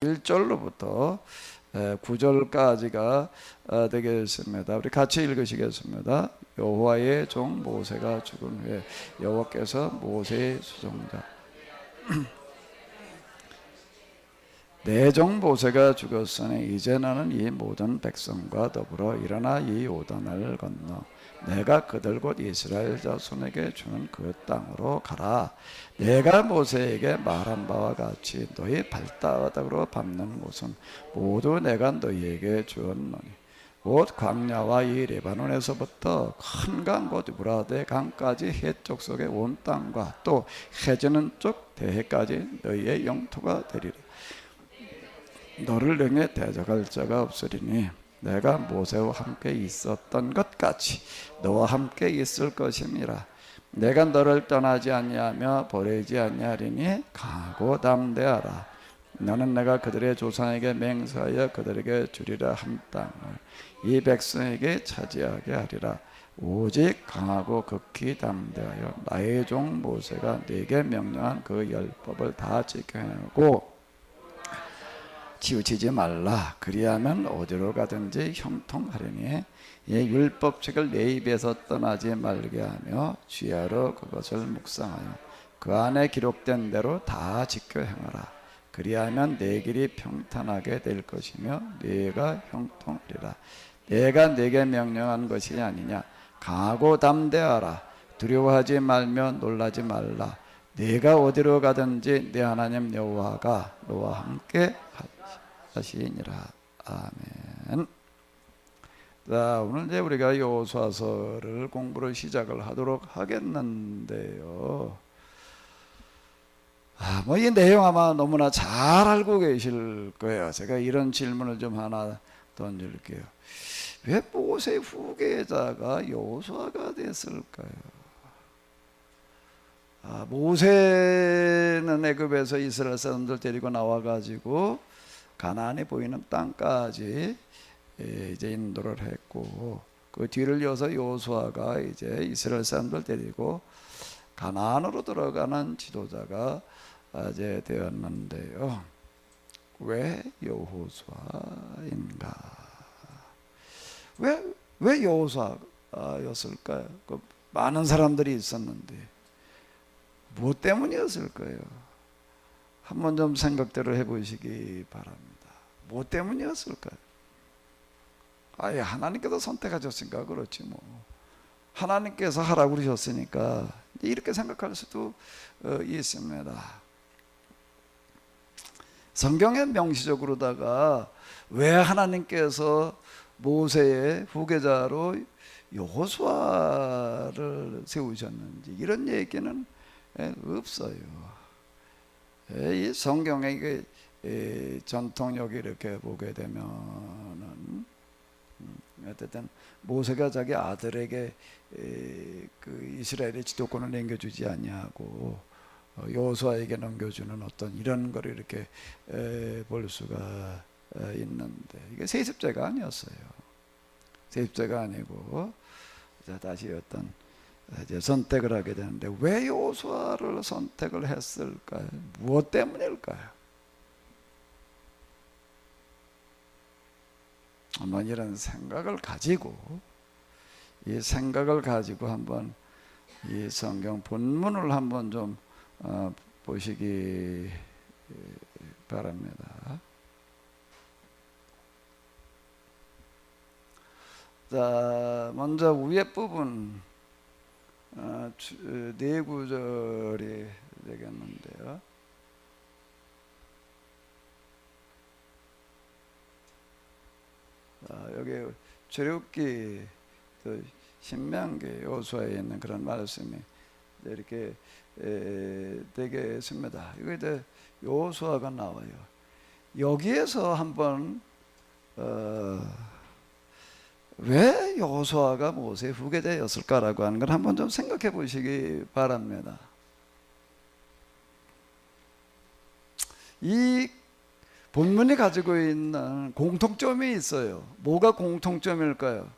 1절로부터 9절까지가 되겠습니다. 우리 같이 읽으시겠습니다. 여호와의 종 모세가 죽은 후에 여호와께서 모세의 수종자 내 종 모세가 죽었으니 이제 나는 이 모든 백성과 더불어 일어나 이 요단을 건너 내가 그들 곧 이스라엘 자손에게 주는 그 땅으로 가라. 내가 모세에게 말한 바와 같이 너희 발바닥으로 밟는 곳은 모두 내가 너희에게 주었노니 곧 광야와 이 레바논에서부터 큰 강 곧 유브라데 강까지 해쪽 속의 온 땅과 또 해지는 쪽 대해까지 너희의 영토가 되리라. 너를 능히 대적할 자가 없으리니 내가 모세와 함께 있었던 것 같이 너와 함께 있을 것임이라. 내가 너를 떠나지 아니하며 버리지 아니하리니 강하고 담대하라. 너는 내가 그들의 조상에게 맹세하여 그들에게 주리라 한 땅을 이 백성에게 차지하게 하리라. 오직 강하고 극히 담대하여 나의 종 모세가 네게 명령한 그 율법을 다 지켜야 하고 치우치지 말라. 그리하면 어디로 가든지 형통하리니 이 율법책을 내 입에서 떠나지 말게 하며 주야로 그것을 묵상하여 그 안에 기록된 대로 다 지켜 행하라. 그리하면 내 길이 평탄하게 될 것이며 네가 형통하리라. 내가 네게 명령한 것이 아니냐. 강하고 담대하라. 두려워하지 말며 놀라지 말라. 네가 어디로 가든지 네 하나님 여호와가 너와 함께 하시니라. 아멘. 자, 오늘 이제 우리가 여호수아서를 공부를 시작을 하도록 하겠는데요. 뭐 이 내용 아마 너무나 잘 알고 계실 거예요. 제가 이런 질문을 좀 하나 던질게요. 왜 모세 후계자가 여호수아가 됐을까요? 모세는 애굽에서 이스라엘 사람들 데리고 나와가지고 가나안에 보이는 땅까지 이제 인도를 했고 그 뒤를 이어서 여호수아가 이제 이스라엘 사람들 데리고 가나안으로 들어가는 지도자가 이제 되었는데요. 왜 여호수아인가? 왜 여호수아였을까요? 많은 사람들이 있었는데 무엇 때문이었을까요? 한번 좀 생각대로 해보시기 바랍니다. 무엇 때문이었을까요? 아예 하나님께서 선택하셨으니까 그렇지 뭐. 하나님께서 하라고 그러셨으니까 이렇게 생각할 수도 있습니다. 성경에 명시적으로다가 왜 하나님께서 모세의 후계자로 여호수아를 세우셨는지 이런 얘기는 없어요. 이 성경의 전통력 이렇게 보게 되면은 어쨌든 모세가 자기 아들에게 그 이스라엘의 지도권을 넘겨주지 아니하고 여호수아에게 넘겨주는 어떤 이런 걸 이렇게 볼 수가 있는데 이게 세습제가 아니었어요. 세습제가 아니고 다시 어떤 이제 선택을 하게 되는데 왜 여호수아를 선택을 했을까요? 무엇 때문일까요? 한번 이런 생각을 가지고 이 생각을 가지고 한번 이 성경 본문을 한번 좀 보시기 바랍니다. 자, 먼저 위에 부분 네 구절이 되겠는데요. 여기 출애굽기 신명기 여호수아에 있는 그런 말씀이 이렇게 되겠습니다. 이거 이제 여호수아가 나와요. 여기에서 한번 왜 여호수아가 모세의 후계자였을까라고 하는 걸 한번 좀 생각해 보시기 바랍니다. 이 본문이 가지고 있는 공통점이 있어요. 뭐가 공통점일까요?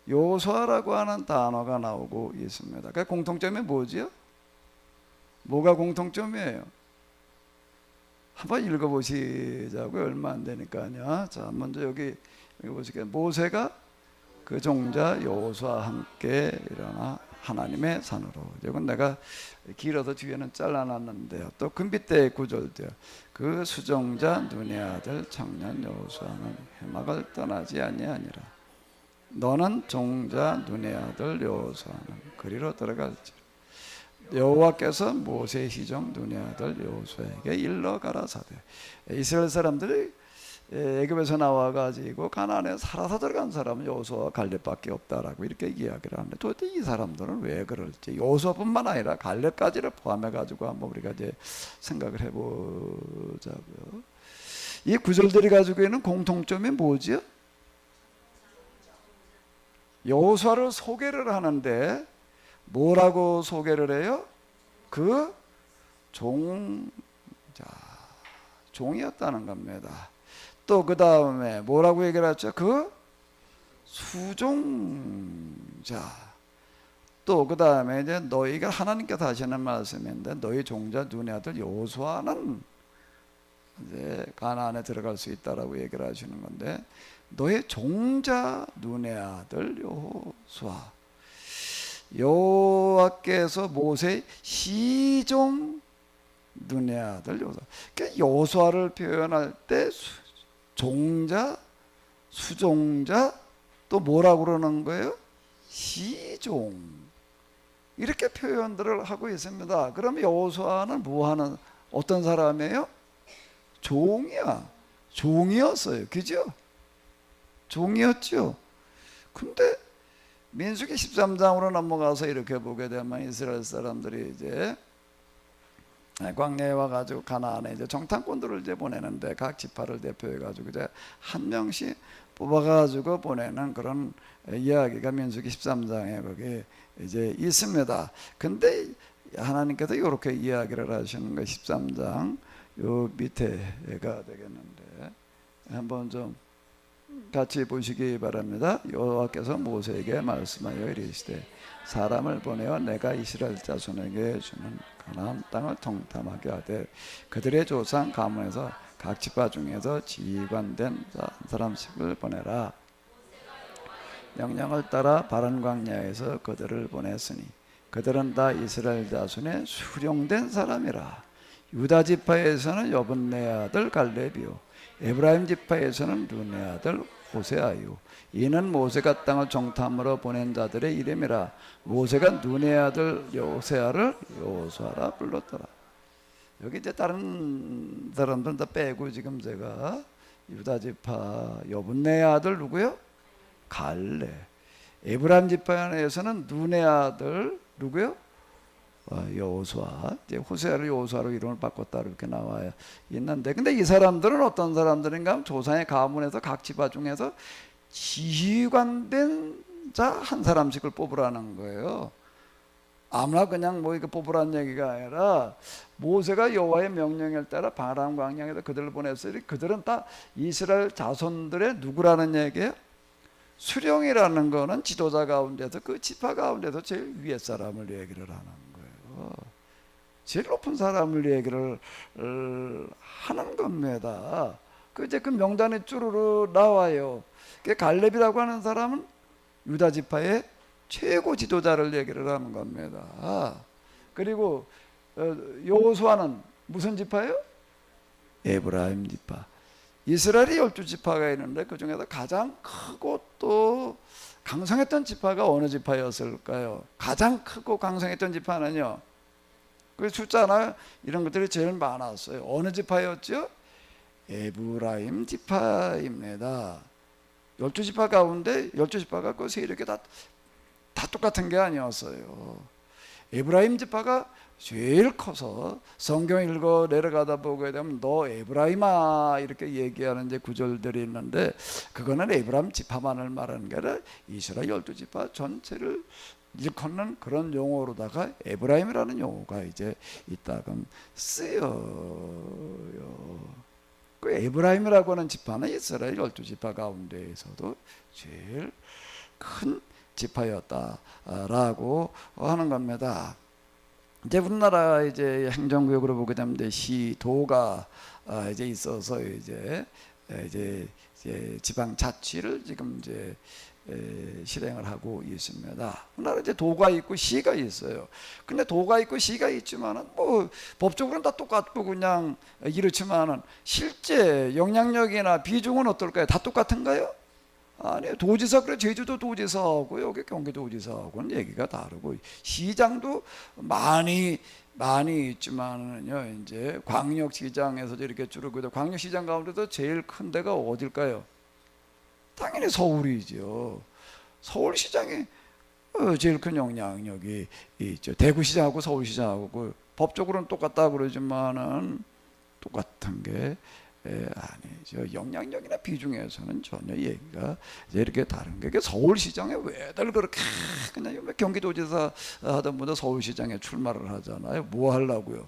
여호수아라고 하는 단어가 나오고 있습니다. 그 공통점이 뭐지요? 뭐가 공통점이에요? 한번 읽어보시자고요. 얼마 안 되니까요. 자, 먼저 여기 보시게 모세가 그 종자 여호수아와 함께 일어나 하나님의 산으로. 이건 내가 길어서 뒤에는 잘라놨는데요. 또 금빛대의 구절도요. 그 수종자 눈의 아들 청년 여호수아는 회막을 떠나지 아니하니라. 너는 종자 눈의 아들 여호수아는 그리로 들어갈지라. 여호와께서 모세의 시종 눈의 아들 여호수아에게 일러 가라사대. 이스라엘 사람들이 애굽에서 나와가지고 가나안에 살아서 들어간 사람은 여호수아와 갈렙밖에 없다라고 이렇게 이야기를 하는데 도대체 이 사람들은 왜 그럴지, 여호수아뿐만 아니라 갈렙까지를 포함해가지고 한번 우리가 이제 생각을 해보자고요. 이 구절들이 가지고 있는 공통점이 뭐지요? 여호수아를 소개를 하는데 뭐라고 소개를 해요? 그 종자, 종이었다는 겁니다. 또 그 다음에 뭐라고 얘기를 하죠? 그 수종자. 또 그 다음에 이제 너희가 하나님께서 하시는 말씀인데 너희 종자 눈의 아들 여호수아는 이제 가나안에 들어갈 수 있다라고 얘기를 하시는 건데, 너희 종자 눈의 아들 여호수아. 여호와께서 모세의 시종 눈의 아들 여호수아. 그러니까 여호수아를 표현할 때 종자, 수종자, 또 뭐라고 그러는 거예요? 시종. 이렇게 표현들을 하고 있습니다. 그럼 여호수아는 뭐하는 어떤 사람이에요? 종이야. 종이었어요. 그죠? 종이었죠. 근데 민수기 13장으로 넘어가서 이렇게 보게 되면 이스라엘 사람들이 이제 광야에 와가지고 가나안에 이제 정탐꾼들을 이제 보내는데 각 지파를 대표해가지고 이제 한 명씩 뽑아가지고 보내는 그런 이야기가 민수기 13장에 거기 이제 있습니다. 근데 하나님께서 이렇게 이야기를 하시는 거 13장 요 밑에가 되겠는데 한번 좀 같이 보시기 바랍니다. 여호와께서 모세에게 말씀하여 이르시되 사람을 보내어 내가 이스라엘 자손에게 주는 가나안 땅을 통탐하게 하되 그들의 조상 가문에서 각 지파 중에서 지휘관된 한 사람씩을 보내라. 명령을 따라 바른 광야에서 그들을 보냈으니 그들은 다 이스라엘 자손의 수령된 사람이라. 유다 지파에서는 여분네 아들 갈렙이요 에브라임 지파에서는 눈의 아들 호세아요. 이는 모세가 땅을 정탐으로 보낸 자들의 이름이라. 모세가 눈의 아들 호세아를 여호수아라 불렀더라. 여기 이제 다른 사람들은 다 빼고 지금 제가 유다 지파 여분네 아들 누구요? 갈렙. 에브라임 지파에서는 눈의 아들 누구요? 여호수아. 이제 호세아를 여호수아로 이름을 바꿨다 이렇게 나와 있는데, 근데 이 사람들은 어떤 사람들인가 하면 조상의 가문에서 각 지파 중에서 지휘관된 자 한 사람씩을 뽑으라는 거예요. 아무나 그냥 뭐 이거 뽑으라는 얘기가 아니라 모세가 여호와의 명령에 따라 바람 광야에서 그들을 보냈으니 그들은 다 이스라엘 자손들의 누구라는 얘기예요? 수령이라는 거는 지도자 가운데서 그 지파 가운데서 제일 위에 사람을 얘기를 하는 거예요. 제일 높은 사람을 얘기를 하는 겁니다. 그 이제 그 명단에 쭈루루 나와요. 그 갈렙이라고 하는 사람은 유다 지파의 최고 지도자를 얘기를 하는 겁니다. 그리고 여호수아는 무슨 지파예요? 에브라임 지파. 이스라엘이 12지파가 있는데 그 중에서 가장 크고 또 강성했던 지파가 어느 지파였을까요? 가장 크고 강성했던 지파는요, 그 숫자나 이런 것들이 제일 많았어요. 어느 지파였죠? 에브라임 지파입니다. 12지파 가운데 12지파가 그 세력이 다 똑같은 게 아니었어요. 에브라임 지파가 제일 커서 성경 읽어 내려가다 보게 되면 너 에브라임아 이렇게 얘기하는 이제 구절들이 있는데, 그거는 에브라임 지파만을 말하는 게 아니라 이스라엘 12지파 전체를 일컫는 그런 용어로다가 에브라임이라는 용어가 이제 있다금 쓰여요. 그 에브라임이라고 하는 지파는 이스라엘 12지파 가운데에서도 제일 큰 지파였다라고 하는 겁니다. 이제 우리나라 이제 행정구역으로 보게 되면 시도가 이제 있어서 이제 지방 자치를 지금 이제 실행을 하고 있습니다. 우리나라 이제 도가 있고 시가 있어요. 근데 도가 있고 시가 있지만은 뭐 법적으로는 다 똑같고 그냥 이렇지만은 실제 영향력이나 비중은 어떨까요? 다 똑같은가요? 아니요. 도지사, 그래 제주도 도지사하고 여기 경기도지사하고는 얘기가 다르고, 시장도 많이 있지만은요, 이제 광역시장에서도 이렇게 줄어들고, 광역시장 가운데도 제일 큰 데가 어딜까요? 당연히 서울이죠. 서울시장이 제일 큰 영향력이 있죠. 대구시장하고 서울시장하고 법적으로는 똑같다 그러지만은 똑같은 게 아니죠. 영향력이나 비중에서는 전혀 얘기가 이렇게 다른 게, 서울시장에 왜들 그렇게 그냥 경기도지사 하던 분도 서울시장에 출마를 하잖아요. 뭐 하려고요?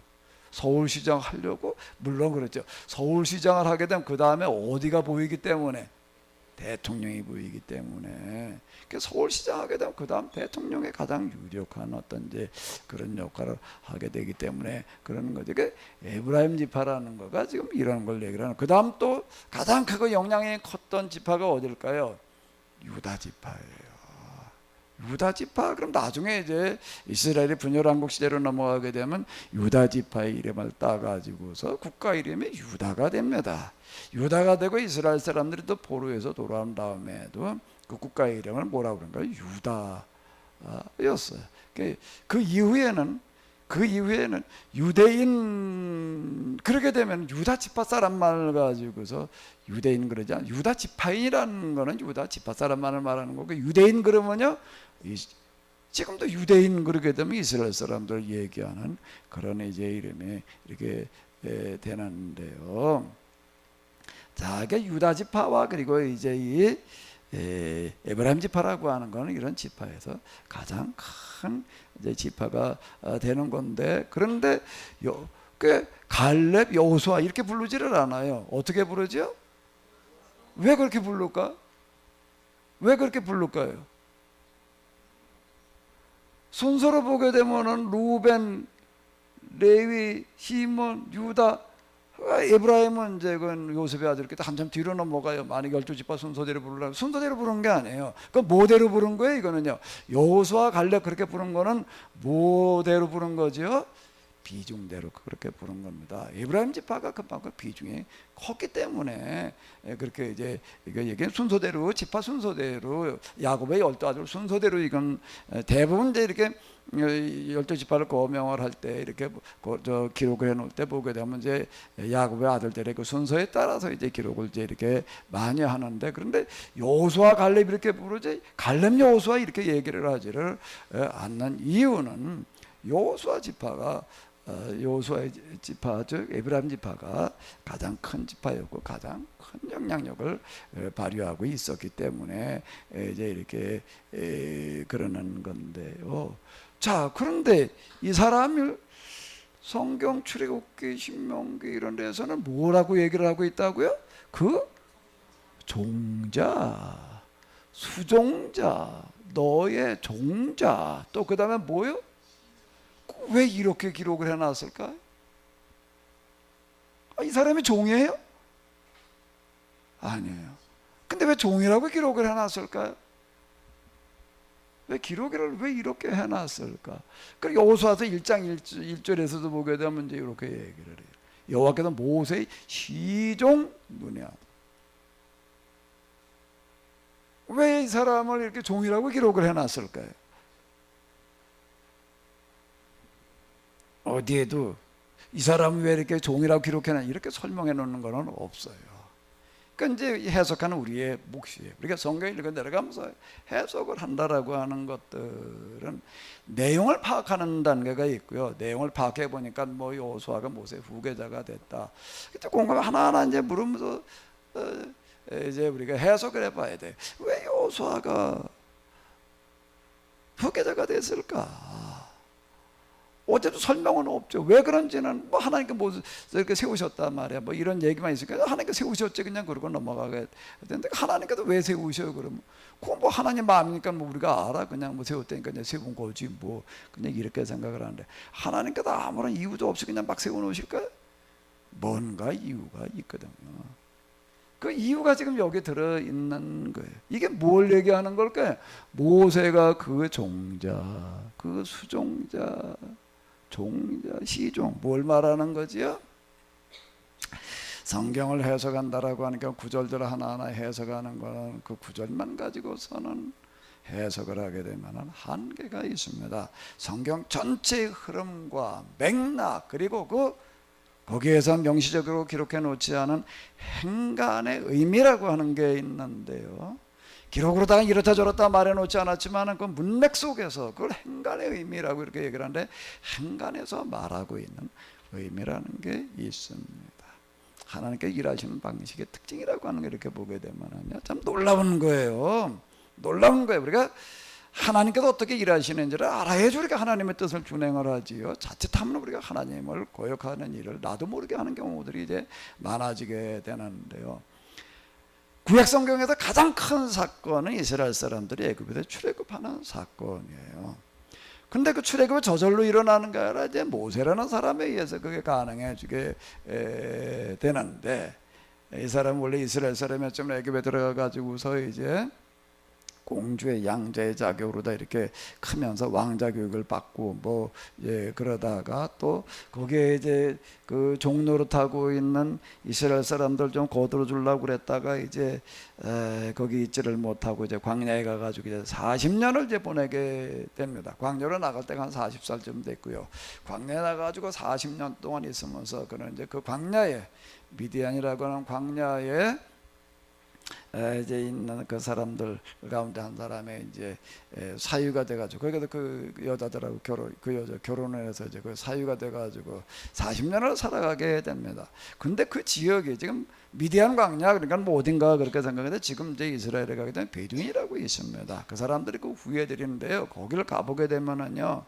서울시장 하려고? 물론 그렇죠. 서울시장을 하게 되면 그 다음에 어디가 보이기 때문에? 대통령이 보이기 때문에. 서울시장 하게 되면 그 다음 대통령의 가장 유력한 어떤 이제 그런 역할을 하게 되기 때문에 그러는 거죠. 에브라임 지파라는 거가 지금 이런 걸 얘기를 하는. 그 다음 또 가장 크고 영향이 컸던 지파가 어딜까요? 유다 지파예요. 유다 지파. 그럼 나중에 이제 이스라엘이 분열왕국 시대로 넘어가게 되면 유다 지파의 이름을 따가지고서 국가 이름이 유다가 됩니다. 유다가 되고 이스라엘 사람들이 또 포로에서 돌아온 다음에도 그 국가의 이름을 뭐라고 그런가요? 유다였어요. 그 이후에는 유대인, 그렇게 되면 유다 지파 사람만을 가지고서 유대인 그러지 않아요. 유다 지파인이라는 거는 유다 지파 사람만을 말하는 거고, 유대인 그러면요, 지금도 유대인 그렇게 되면 이스라엘 사람들 얘기하는 그런 이제 이름이 이렇게 되는데요. 자, 이게 유다 지파와 그리고 이제 이 에브라임 지파라고 하는 거는 이런 지파에서 가장 큰 이제 지파가 되는 건데, 그런데 갈렙, 여호수아 이렇게 부르지를 않아요. 어떻게 부르죠? 왜 그렇게 부를까? 왜 그렇게 부를까요? 순서로 보게 되면은 루벤, 레위, 시몬, 유다, 에브라임은 이제 그건 요셉의 아들이기 때문에 한참 뒤로 넘어가요. 만약 12지파 순서대로 부르려면 순서대로 부른 게 아니에요. 그 뭐대로 부른 거예요? 이거는요, 여호수아, 갈렙 그렇게 부른 거는 뭐대로 부른 거죠? 비중대로 그렇게 부른 겁니다. 에브라임 지파가 그만큼 비중이 컸기 때문에 그렇게 이제 이거 얘기는 순서대로, 지파 순서대로, 야곱의 12아들 순서대로, 이건 대부분 이제 이렇게 12지파를 거명을 할 때 이렇게 기록을 해 놓을 때 보게 되면 이제 야곱의 아들들의 그 순서에 따라서 이제 기록을 이제 이렇게 많이 하는데, 그런데 여호수아, 갈렙 이렇게 부르지 갈렙, 여호수아 이렇게 얘기를 하지를 않는 이유는, 여호수아 지파가 여호수아의 지파, 즉 에브라임 지파가 가장 큰 지파였고 가장 큰 영향력을 발휘하고 있었기 때문에 이제 이렇게 그러는 건데요. 자, 그런데 이 사람이 성경 출애굽기, 신명기 이런 데서는 뭐라고 얘기를 하고 있다고요? 그 종자, 수종자, 너의 종자, 또 그 다음에 뭐요? 왜 이렇게 기록을 해놨을까? 이 사람이 종이에요? 아니에요. 근데 왜 종이라고 기록을 해놨을까요? 왜 기록을 왜 이렇게 해놨을까? 그 여호수아서 1장 1절에서도 보게 되면 이제 이렇게 얘기를 해요. 여호와께서 모세의 시종 눈이야. 왜 이 사람을 이렇게 종이라고 기록을 해놨을까요? 어디에도 이 사람이 왜 이렇게 종이라고 기록해놨냐 이렇게 설명해 놓는 거는 없어요. 그러니까 이제 해석하는 우리의 몫이에요. 우리가 성경 읽어 내려가면서 해석을 한다라고 하는 것들은 내용을 파악하는 단계가 있고요. 내용을 파악해 보니까 뭐 여호수아가 모세 후계자가 됐다. 그때 공감 하나하나 이제 물으면서 이제 우리가 해석을 해봐야 돼. 왜 여호수아가 후계자가 됐을까? 어제도 설명은 없죠. 왜 그런지는 뭐 하나님께 뭐 이렇게 세우셨단 말이야. 뭐 이런 얘기만 있으니까 하나님께 세우셨지 그냥 그러고 넘어가게 되는데, 하나님께서 왜 세우셔요? 그러면 그건 뭐 하나님 마음이니까 뭐 우리가 알아. 그냥 뭐 세웠다니까 그냥 세운 거지 뭐, 그냥 이렇게 생각을 하는데, 하나님께서 아무런 이유도 없이 그냥 막 세워놓으실까요? 뭔가 이유가 있거든요. 그 이유가 지금 여기 들어있는 거예요. 이게 뭘 얘기하는 걸까요? 모세가 그 종자, 그 수종자, 종자, 시종, 뭘 말하는 거지요? 성경을 해석한다라고 하니까 구절들 하나하나 해석하는 거는 그 구절만 가지고서는 해석을 하게 되면 한계가 있습니다. 성경 전체의 흐름과 맥락, 그리고 거기에서 명시적으로 기록해 놓지 않은 행간의 의미라고 하는 게 있는데요. 기록으로다가 이렇다 저렇다 말해 놓지 않았지만 그 문맥 속에서 그걸 행간의 의미라고 이렇게 얘기를 하는데, 행간에서 말하고 있는 의미라는 게 있습니다. 하나님께 일하시는 방식의 특징이라고 하는 걸 이렇게 보게 되면요, 참 놀라운 거예요. 놀라운 거예요. 우리가 하나님께서 어떻게 일하시는지를 알아야지 우리가 하나님의 뜻을 준행을 하지요. 자칫하면 우리가 하나님을 거역하는 일을 나도 모르게 하는 경우들이 이제 많아지게 되는데요. 구약 성경에서 가장 큰 사건은 이스라엘 사람들이 애굽에서 출애굽하는 사건이에요. 근데 그 출애굽이 저절로 일어나는 게 아니라 이제 모세라는 사람에 의해서 그게 가능해지게 되는데, 이 사람은 원래 이스라엘 사람이었지만 애굽에 들어가 가지고서 이제 공주의 양자의 자격으로 다 이렇게 크면서 왕자 교육을 받고 뭐 그러다가 또 거기에 이제 그 종노릇하고 있는 이스라엘 사람들 좀 거들어 주려고 그랬다가 이제 거기 있지를 못하고 이제 광야에 가가지고 이제 40년을 이제 보내게 됩니다. 광야로 나갈 때가 한 40살쯤 됐고요. 광야에 나가지고 40년 동안 있으면서 그는 이제 그 광야에, 미디안이라고 하는 광야에 이제 있는 그 사람들 가운데 한 사람의 이제 사유가 돼가지고, 거기서 그 여자들하고 결혼을 해서 이제 그 사유가 돼가지고 40년을 살아가게 됩니다. 근데 그 지역이 지금 미디안 광야, 그러니까 뭐 어딘가 그렇게 생각하는데, 지금 이제 이스라엘에 가게 되면 베두인이라고 있습니다. 그 사람들이 그 후예들인데요. 거기를 가보게 되면은요,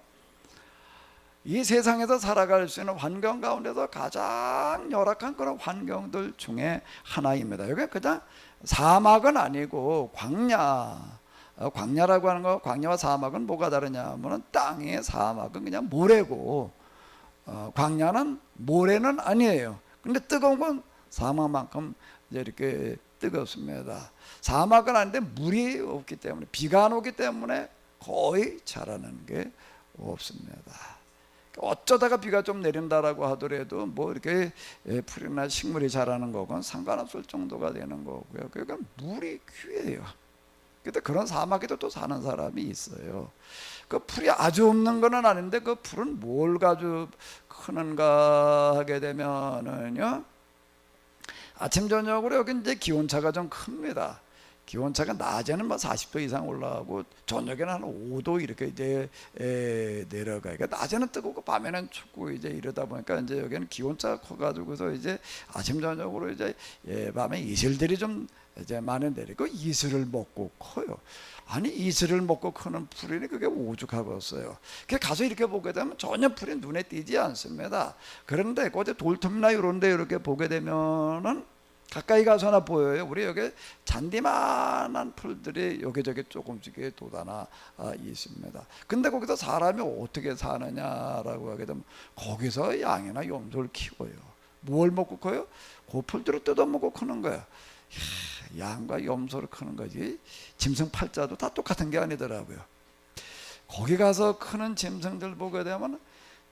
이 세상에서 살아갈 수 있는 환경 가운데서 가장 열악한 그런 환경들 중에 하나입니다. 여기 그냥 사막은 아니고 광야라고 하는 거, 광야와 사막은 뭐가 다르냐 하면, 땅의 사막은 그냥 모래고 광야는 모래는 아니에요. 근데 뜨거운 건 사막만큼 이제 이렇게 뜨겁습니다. 사막은 아닌데 물이 없기 때문에, 비가 안 오기 때문에 거의 자라는 게 없습니다. 어쩌다가 비가 좀 내린다라고 하더라도 뭐 이렇게 풀이나 식물이 자라는 거건 상관없을 정도가 되는 거고요. 그러니까 물이 귀해요. 근데 그런 사막에도 또 사는 사람이 있어요. 그 풀이 아주 없는 건 아닌데, 그 풀은 뭘 가지고 크는가 하게 되면은요, 아침 저녁으로 여기 이제 기온차가 좀 큽니다. 기온차가 낮에는 뭐 40도 이상 올라가고 저녁에는 한 5도 이렇게 이제 내려가요. 그러니까 낮에는 뜨겁고 밤에는 춥고 이제 이러다 보니까 이제 여기는 기온차가 커가지고서 이제 아침 저녁으로 이제 밤에 이슬들이 좀 이제 많이 내리고 이슬을 먹고 커요. 아니, 이슬을 먹고 크는 풀이니 그게 오죽하겠어요. 가서 이렇게 보게 되면 전혀 풀이 눈에 띄지 않습니다. 그런데 어디 돌틈이나 이런 데 이렇게 보게 되면은 가까이 가서나 보여요. 우리 여기 잔디만한 풀들이 여기저기 조금씩 돋아나 있습니다. 근데 거기서 사람이 어떻게 사느냐라고 하게 되면, 거기서 양이나 염소를 키워요. 뭘 먹고 커요? 그 풀들을 뜯어먹고 크는 거야. 양과 염소를 크는 거지, 짐승 팔자도 다 똑같은 게 아니더라고요. 거기 가서 크는 짐승들 보게 되면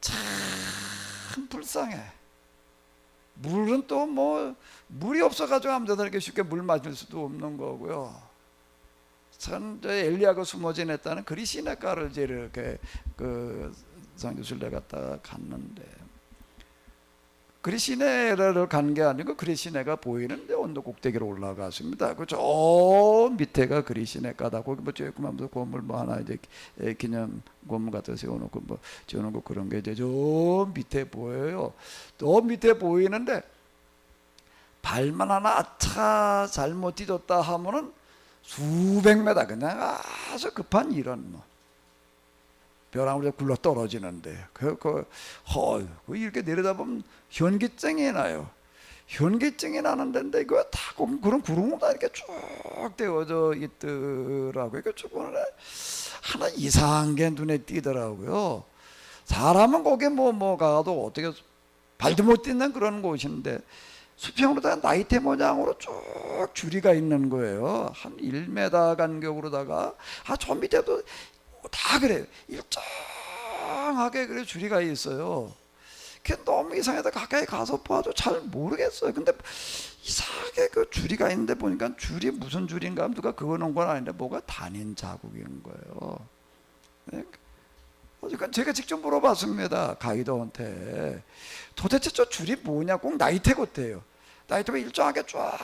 참 불쌍해. 물은 또 뭐 물이 없어가지고 아무데나 쉽게 물 마실 수도 없는 거고요. 전 엘리야가 숨어 지냈다는 그리시네가를 이제 이렇게 그 선교순례 갔다 갔는데, 그리시네를 간 게 아니고 그리시네가 보이는데 언덕 꼭대기로 올라갔습니다. 그 저 밑에가 그리시네가다. 거기 뭐 조그만 건물 뭐 하나 이제 기념 건물 같은 거 세워놓고 뭐 지어놓고 그런 게 이제 저 밑에 보여요. 저 밑에 보이는데, 발만 하나 아차 잘못 디뎠다 하면은 수백 메다 그냥 아주 급한 이런 뭐 벼랑으로 굴러 떨어지는데, 이렇게 내려다보면 현기증이 나요. 현기증이 나는 데인데, 이거 다 그런 구름이 다 이렇게 쭉 되어져 있더라고요. 이렇게 쭉 보는데 하나 이상한 게 눈에 띄더라고요. 사람은 거기 뭐 가도 어떻게 발도 못 딛는 그런 곳인데 수평으로다가 나이테 모양으로 쭉 줄이가 있는 거예요. 한 1m 간격으로다가 저 밑에도 다 그래요. 일정하게 그래 줄이가 있어요. 그게 너무 이상해서 가까이 가서 봐도 잘 모르겠어요. 근데 이상하게 그 줄이가 있는데 보니까 줄이 무슨 줄인가 하면 누가 그어놓은 건 아닌데 뭐가 단인 자국인 거예요. 네? 그러니까 제가 직접 물어봤습니다. 가이드한테 도대체 저 줄이 뭐냐. 꼭 나이테 같아요. 나이테가 일정하게 쫙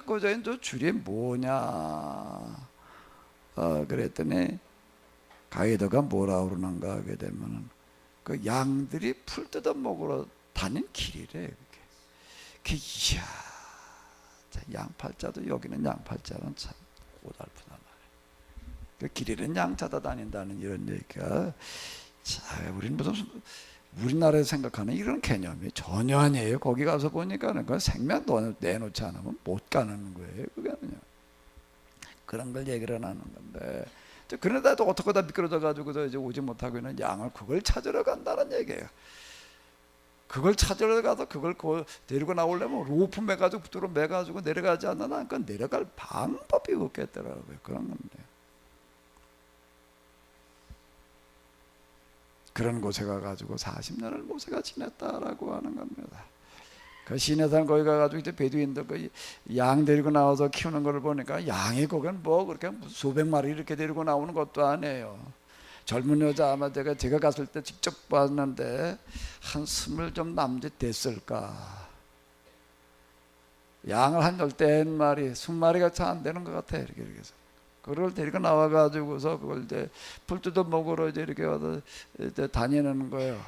꽂아 있는 저 줄이 뭐냐. 그랬더니 가이드가 뭐라 그러는가 하게 되면은 그 양들이 풀 뜯어 먹으러 다닌 길이래. 이야, 양팔자도 여기는 양팔자는 참 고달프다 말이야. 그 길이는 양 찾아 다닌다는 이런 얘기가, 자, 우리는 무슨 우리나라에서 생각하는 이런 개념이 전혀 아니에요. 거기 가서 보니까는 그 생명 내놓지 않으면 못 가는 거예요. 그거는요. 그런 걸 얘기를 하는 건데. 그런데도 어떻게 다 미끄러져 가지고 이제 오지 못하고 있는 양을 그걸 찾으러 간다는 얘기예요. 그걸 찾으러 가서 그걸 데리고 나오려면 로프 매가지고 붙들어 매가지고 내려가지 않나. 그러니까 내려갈 방법이 없겠더라고요. 그런 건데. 그런 곳에 가가지고 40년을 모세가 지냈다라고 하는 겁니다. 그 시내산 거기 가가지고 이제 베두인들 그 양 데리고 나와서 키우는 걸 보니까 양이 거긴 뭐 그렇게 수백 마리 이렇게 데리고 나오는 것도 아니에요. 젊은 여자 아마 제가 갔을 때 직접 봤는데 한 20 좀 남짓 됐을까. 양을 한 10마리, 20마리가 차 안 되는 것 같아. 이렇게 해서. 그걸 데리고 나와가지고서 그걸 이제 풀 뜯어 먹으러 이렇게 와서 이제 다니는 거예요.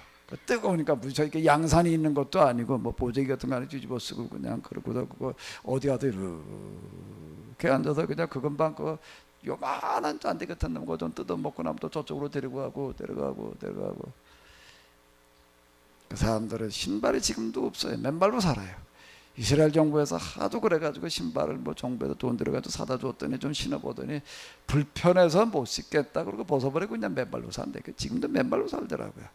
뜨거우니까 무슨 이렇게 양산이 있는 것도 아니고 뭐 보재기 같은 거 안에 뒤집어 쓰고 그냥 그러고서 그거 어디 가서 이렇게 앉아서 그냥 그 금방 그 요만한 잔디 같은 거 좀 뜯어 먹고 나면 또 저쪽으로 데리고 가고 데려가고 그 사람들은 신발이 지금도 없어요. 맨발로 살아요. 이스라엘 정부에서 하도 그래가지고 신발을 뭐 정부에서 돈 들여가지고 사다 줬더니 좀 신어보더니 불편해서 못 신겠다 그러고 벗어버리고 그냥 맨발로 산대. 지금도 맨발로 살더라고요.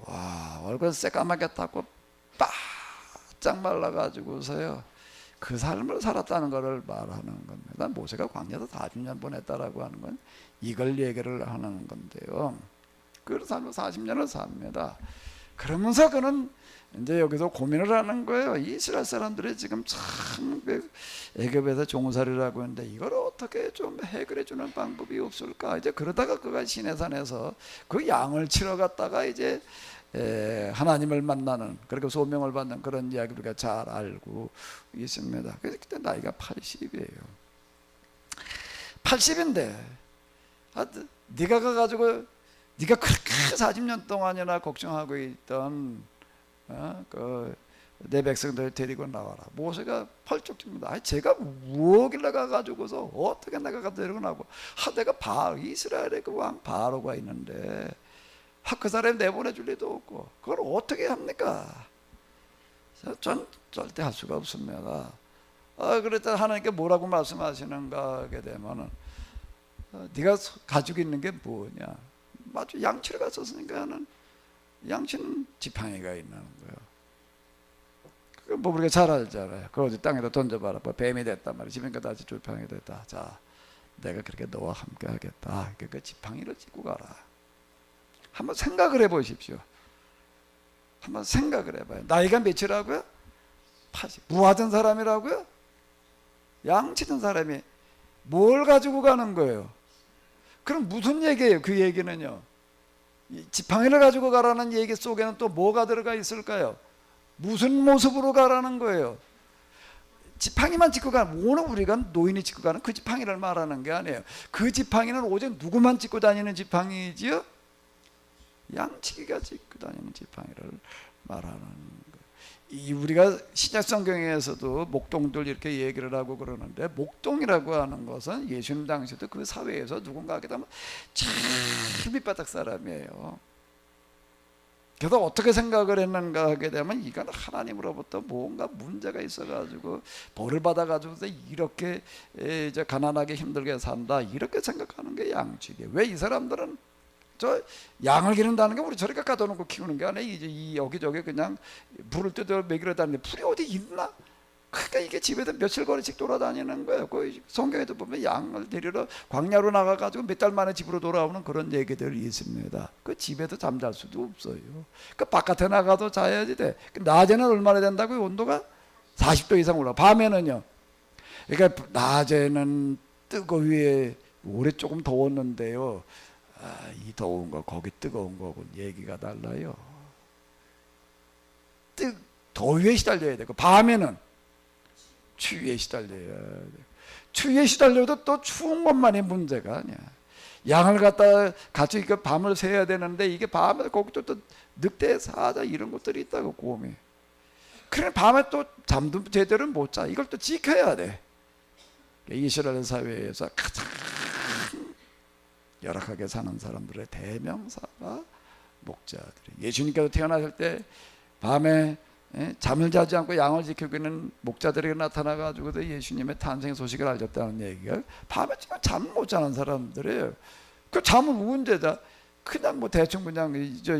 와, 얼굴 새까맣게 탔고 바짝 말라가지고서요 그 삶을 살았다는 것을 말하는 겁니다. 모세가 광야에서 40년 보냈다라고 하는 건 이걸 얘기를 하는 건데요. 그 삶을 40년을 삽니다. 그러면서 그는 이제 여기서 고민을 하는 거예요. 이스라엘 사람들이 지금 참 애굽에서 종살이라고 하는데 이걸 어떻게 좀 해결해 주는 방법이 없을까. 이제 그러다가 그가 시내산에서 그 양을 치러 갔다가 이제 하나님을 만나는, 그렇게 소명을 받는 그런 이야기를 우리가 잘 알고 있습니다. 그래서 그때 나이가 80이에요. 80인데 네가 가가지고 네가 그렇게 40년 동안이나 걱정하고 있던 내 백성들 데리고 나와라. 모세가 펄쩍 뜁니다. 제가 무엇길래 가가지고서 어떻게 내가 가서 데리고 나고. 내가 이스라엘의 그 왕 바로가 있는데 그 사람 내보내줄 리도 없고 그걸 어떻게 합니까? 전 절대 할 수가 없습니다. 그랬더니 하나님께 뭐라고 말씀하시는가 하게 되면은 네가 가지고 있는 게 뭐냐. 맞죠. 양치를 갔었으니까는 양치는 지팡이가 있는 거예요. 그거 뭐 우리가 잘 알잖아요. 그거 어디 땅에다 던져봐라. 뭐 뱀이 됐단 말이야. 지금까 다시 지팡이 됐다. 자, 내가 그렇게 너와 함께 하겠다. 그 지팡이를 짚고 가라. 한번 생각을 해보십시오. 한번 생각을 해봐요. 나이가 몇이라고요? 80. 무하던 사람이라고요? 양치던 사람이 뭘 가지고 가는 거예요? 그럼 무슨 얘기예요? 그 얘기는요. 지팡이를 가지고 가라는 얘기 속에는 또 뭐가 들어가 있을까요? 무슨 모습으로 가라는 거예요? 지팡이만 짚고 가는, 오늘 우리가 노인이 짚고 가는 그 지팡이를 말하는 게 아니에요. 그 지팡이는 오직 누구만 짚고 다니는 지팡이지요? 양치기가 짚고 다니는 지팡이를 말하는 거예요. 우리가 신약 성경에서도 목동들 이렇게 얘기를 하고 그러는데, 목동이라고 하는 것은 예수님 당시에도 그 사회에서 누군가 하게 되면 참 밑바닥 사람이에요. 그래서 어떻게 생각을 했는가 하게 되면 이건 하나님으로부터 뭔가 문제가 있어가지고 벌을 받아가지고 이렇게 이제 가난하게 힘들게 산다, 이렇게 생각하는 게 양치기예요. 왜 이 사람들은 저 양을 기른다는 게 우리 저리 갖다 놓고 키우는 게 아니라 이제 이 여기저기 그냥 불을 뜯어 먹이러 다니는데 풀이 어디 있나? 그러니까 이게 집에서 며칠 거리씩 돌아다니는 거예요. 그 성경에도 보면 양을 데리러 광야로 나가가지고 몇 달 만에 집으로 돌아오는 그런 얘기들이 있습니다. 그 집에도 잠잘 수도 없어요. 그 바깥에 나가도 자야지 돼. 낮에는 얼마나 된다고요? 온도가 40도 이상 올라. 밤에는요. 그러니까 낮에는 뜨거 위에 올해 조금 더웠는데요. 이 더운 거 거기 뜨거운 거고 얘기가 달라요. 더위에 시달려야 되고 밤에는 추위에 시달려야 돼. 추위에 시달려도 또 추운 것만이 문제가 아니야. 양을 갖다 같이 그 밤을 새야 되는데 이게 밤에 거기도 또 늑대 사자 이런 것들이 있다고 곰이. 그래 밤에 또 잠도 제대로 못 자. 이걸 또 지켜야 돼. 이스라엘 사회에서 가장 열악하게 사는 사람들의 대명사가 목자들이. 예수님께서 태어나실 때 밤에 잠을 자지 않고 양을 지키고 있는 목자들에게 나타나가지고 예수님의 탄생 소식을 알렸다는 얘기가 밤에 잠 못 자는 사람들이에요. 그 잠은 언제 자? 그냥 뭐 대충 그냥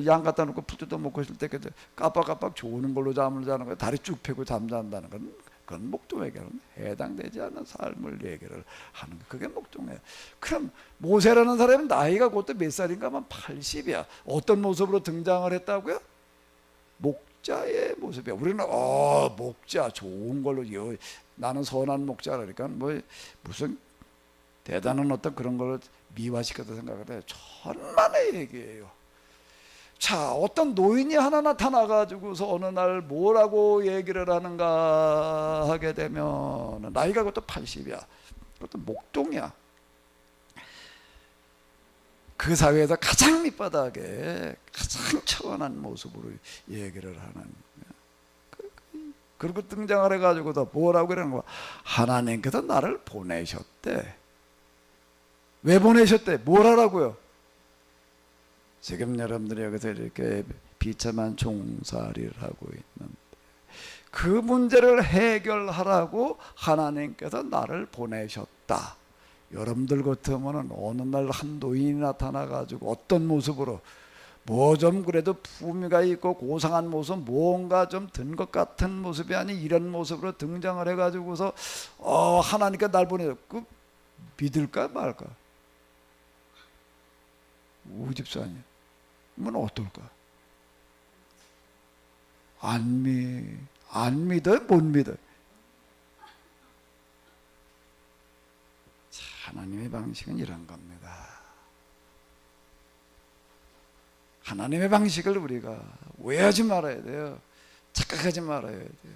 양 갖다 놓고 풀 뜯어 먹고 있을 때 깜빡깜빡 조는 걸로 잠을 자는 거예요. 다리 쭉 펴고 잠잔다는 건 그건 목동에게는 해당되지 않는 삶을 얘기를 하는 거. 그게 목동이에요. 그럼 모세라는 사람은 나이가 그때 몇 살인가 하면 80이야. 어떤 모습으로 등장을 했다고요? 목자의 모습이야. 우리는 목자 좋은 걸로 나는 선한 목자라 그러니까 뭐 무슨 대단한 어떤 그런 걸 미화시켜서 생각을 해요. 천만의 얘기예요. 자, 어떤 노인이 하나 나타나가지고서 어느 날 뭐라고 얘기를 하는가 하게 되면 나이가 그것도 80이야. 그것도 목동이야. 그 사회에서 가장 밑바닥에 가장 처원한 모습으로 얘기를 하는. 그리고 등장을 해가지고도 뭐라고 그러는 거야? 하나님께서 나를 보내셨대. 왜 보내셨대? 뭘 하라고요? 지금 여러분들이 여기서 이렇게 비참한 종살이를 하고 있는데 그 문제를 해결하라고 하나님께서 나를 보내셨다. 여러분들 같으면 어느 날 한 노인이 나타나가지고 어떤 모습으로 뭐 좀 그래도 품위가 있고 고상한 모습 뭔가 좀 든 것 같은 모습이 아니 이런 모습으로 등장을 해가지고서 하나님께 날 보내셨고 믿을까 말까? 우집산이야. 그러면 어떨까? 안 믿어요? 못 믿어요? 하나님의 방식은 이런 겁니다. 하나님의 방식을 우리가 오해하지 말아야 돼요. 착각하지 말아야 돼요.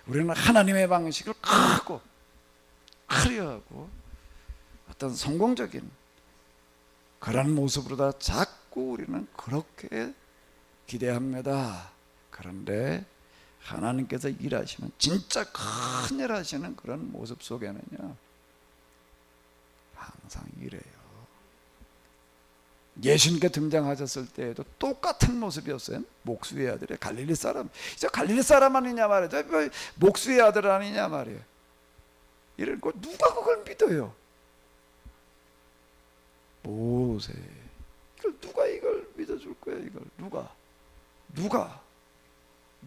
우리는 하나님의 방식을 크고 화려하고 어떤 성공적인 그런 모습으로 다 자꾸 우리는 그렇게 기대합니다. 그런데 하나님께서 일하시는 진짜 큰일 하시는 그런 모습 속에는요 항상 이래요. 예수님께 등장하셨을 때에도 똑같은 모습이었어요. 목수의 아들이에요. 갈릴리 사람. 저 갈릴리 사람 아니냐 말이에요. 저 목수의 아들 아니냐 말이에요. 이런 거 누가 그걸 믿어요? 모세. 이걸 믿어줄 거야? 이걸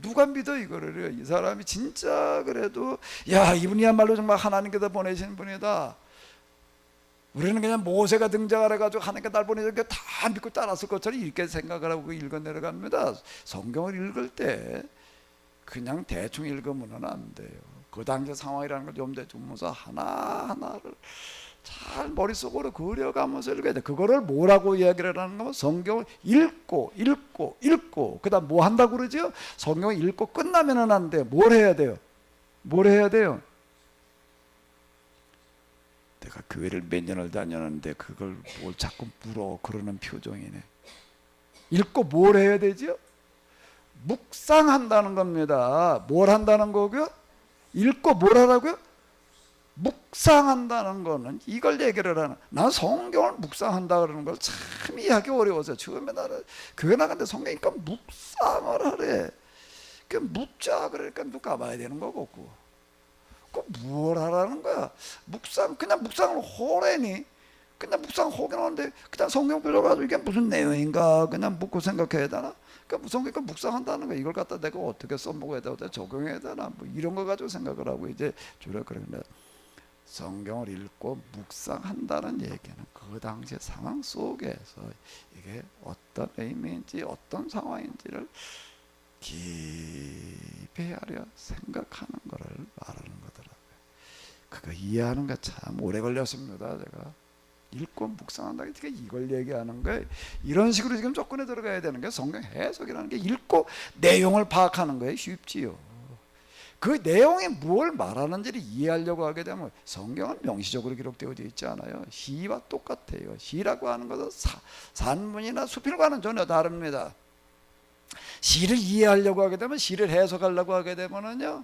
누가 믿어 이거를? 이 사람이 진짜 그래도 야 이분이야말로 정말 하나님께서 보내신 분이다. 우리는 그냥 모세가 등장을 해가지고 하나님께 날 보내니까 다 믿고 따랐을 것처럼 이렇게 생각을 하고 읽어 내려갑니다. 성경을 읽을 때 그냥 대충 읽으면 안 돼요. 그 당시 상황이라는 걸 좀 대충면서 하나하나를 잘 머릿속으로 그려가면서 읽어야 돼. 그거를 뭐라고 이야기를 하는 거면 성경을 읽고 그 다음 뭐 한다고 그러죠? 성경을 읽고 끝나면은 안 돼요. 뭘 해야 돼요? 내가 교회를 몇 년을 다녔는데 그걸 뭘 자꾸 물어 그러는 표정이네. 읽고 뭘 해야 되죠? 묵상한다는 겁니다. 뭘 한다는 거고요? 읽고 뭘 하라고요? 묵상한다는 거는 이걸 얘기를 하는. 난 성경을 묵상한다 그러는 걸 참 이해하기 어려워서 처음에 나는 교회 나갔는데 성경이니까 묵상을 하래. 그 묵자 그러니까 누가 봐야 되는 거고 그 뭘 하라는 거야? 그냥 묵상을 호래니 그냥 묵상하긴 하는데 그냥 성경 빌려가지고 이게 무슨 내용인가 그냥 묻고 생각해야 되나? 그러니까 성경 묵상한다는 거 이걸 갖다 내가 어떻게 써먹어야 되나 적용해야 되나 뭐 이런 거 가지고 생각을 하고 이제 주로 그런데 성경을 읽고 묵상한다는 얘기는 그 당시의 상황 속에서 이게 어떤 의미인지 어떤 상황인지를 깊이 헤아려 생각하는 거를 말하는 거더라고요. 그거 이해하는 게 참 오래 걸렸습니다. 제가 읽고 묵상한다 이게 이걸 얘기하는 거예요. 이런 식으로 지금 조건에 들어가야 되는 게 성경 해석이라는 게 읽고 내용을 파악하는 거예요. 쉽지요. 그 내용이 뭘 말하는지를 이해하려고 하게 되면 성경은 명시적으로 기록되어 있지 않아요. 시와 똑같아요. 시라고 하는 것은 산문이나 수필과는 전혀 다릅니다. 시를 이해하려고 하게 되면 시를 해석하려고 하게 되면은요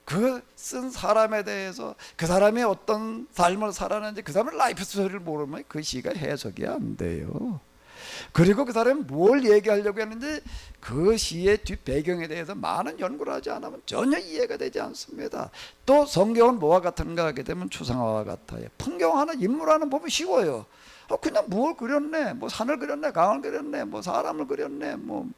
그 쓴 사람에 대해서 그 사람이 어떤 삶을 살았는지 그 사람의 라이프 스토리를 모르면 그 시가 해석이 안 돼요. 그리고 그 사람이 뭘 얘기하려고 했는지 그 시의 뒷 배경에 대해서 많은 연구를 하지 않으면 전혀 이해가 되지 않습니다. 또 성경은 뭐와 같은가 하게 되면 추상화와 같아요. 풍경하는 인물하는 보면 쉬워요. 그냥 뭘 그렸네, 뭐 산을 그렸네, 강을 그렸네, 뭐 사람을 그렸네, 뭐.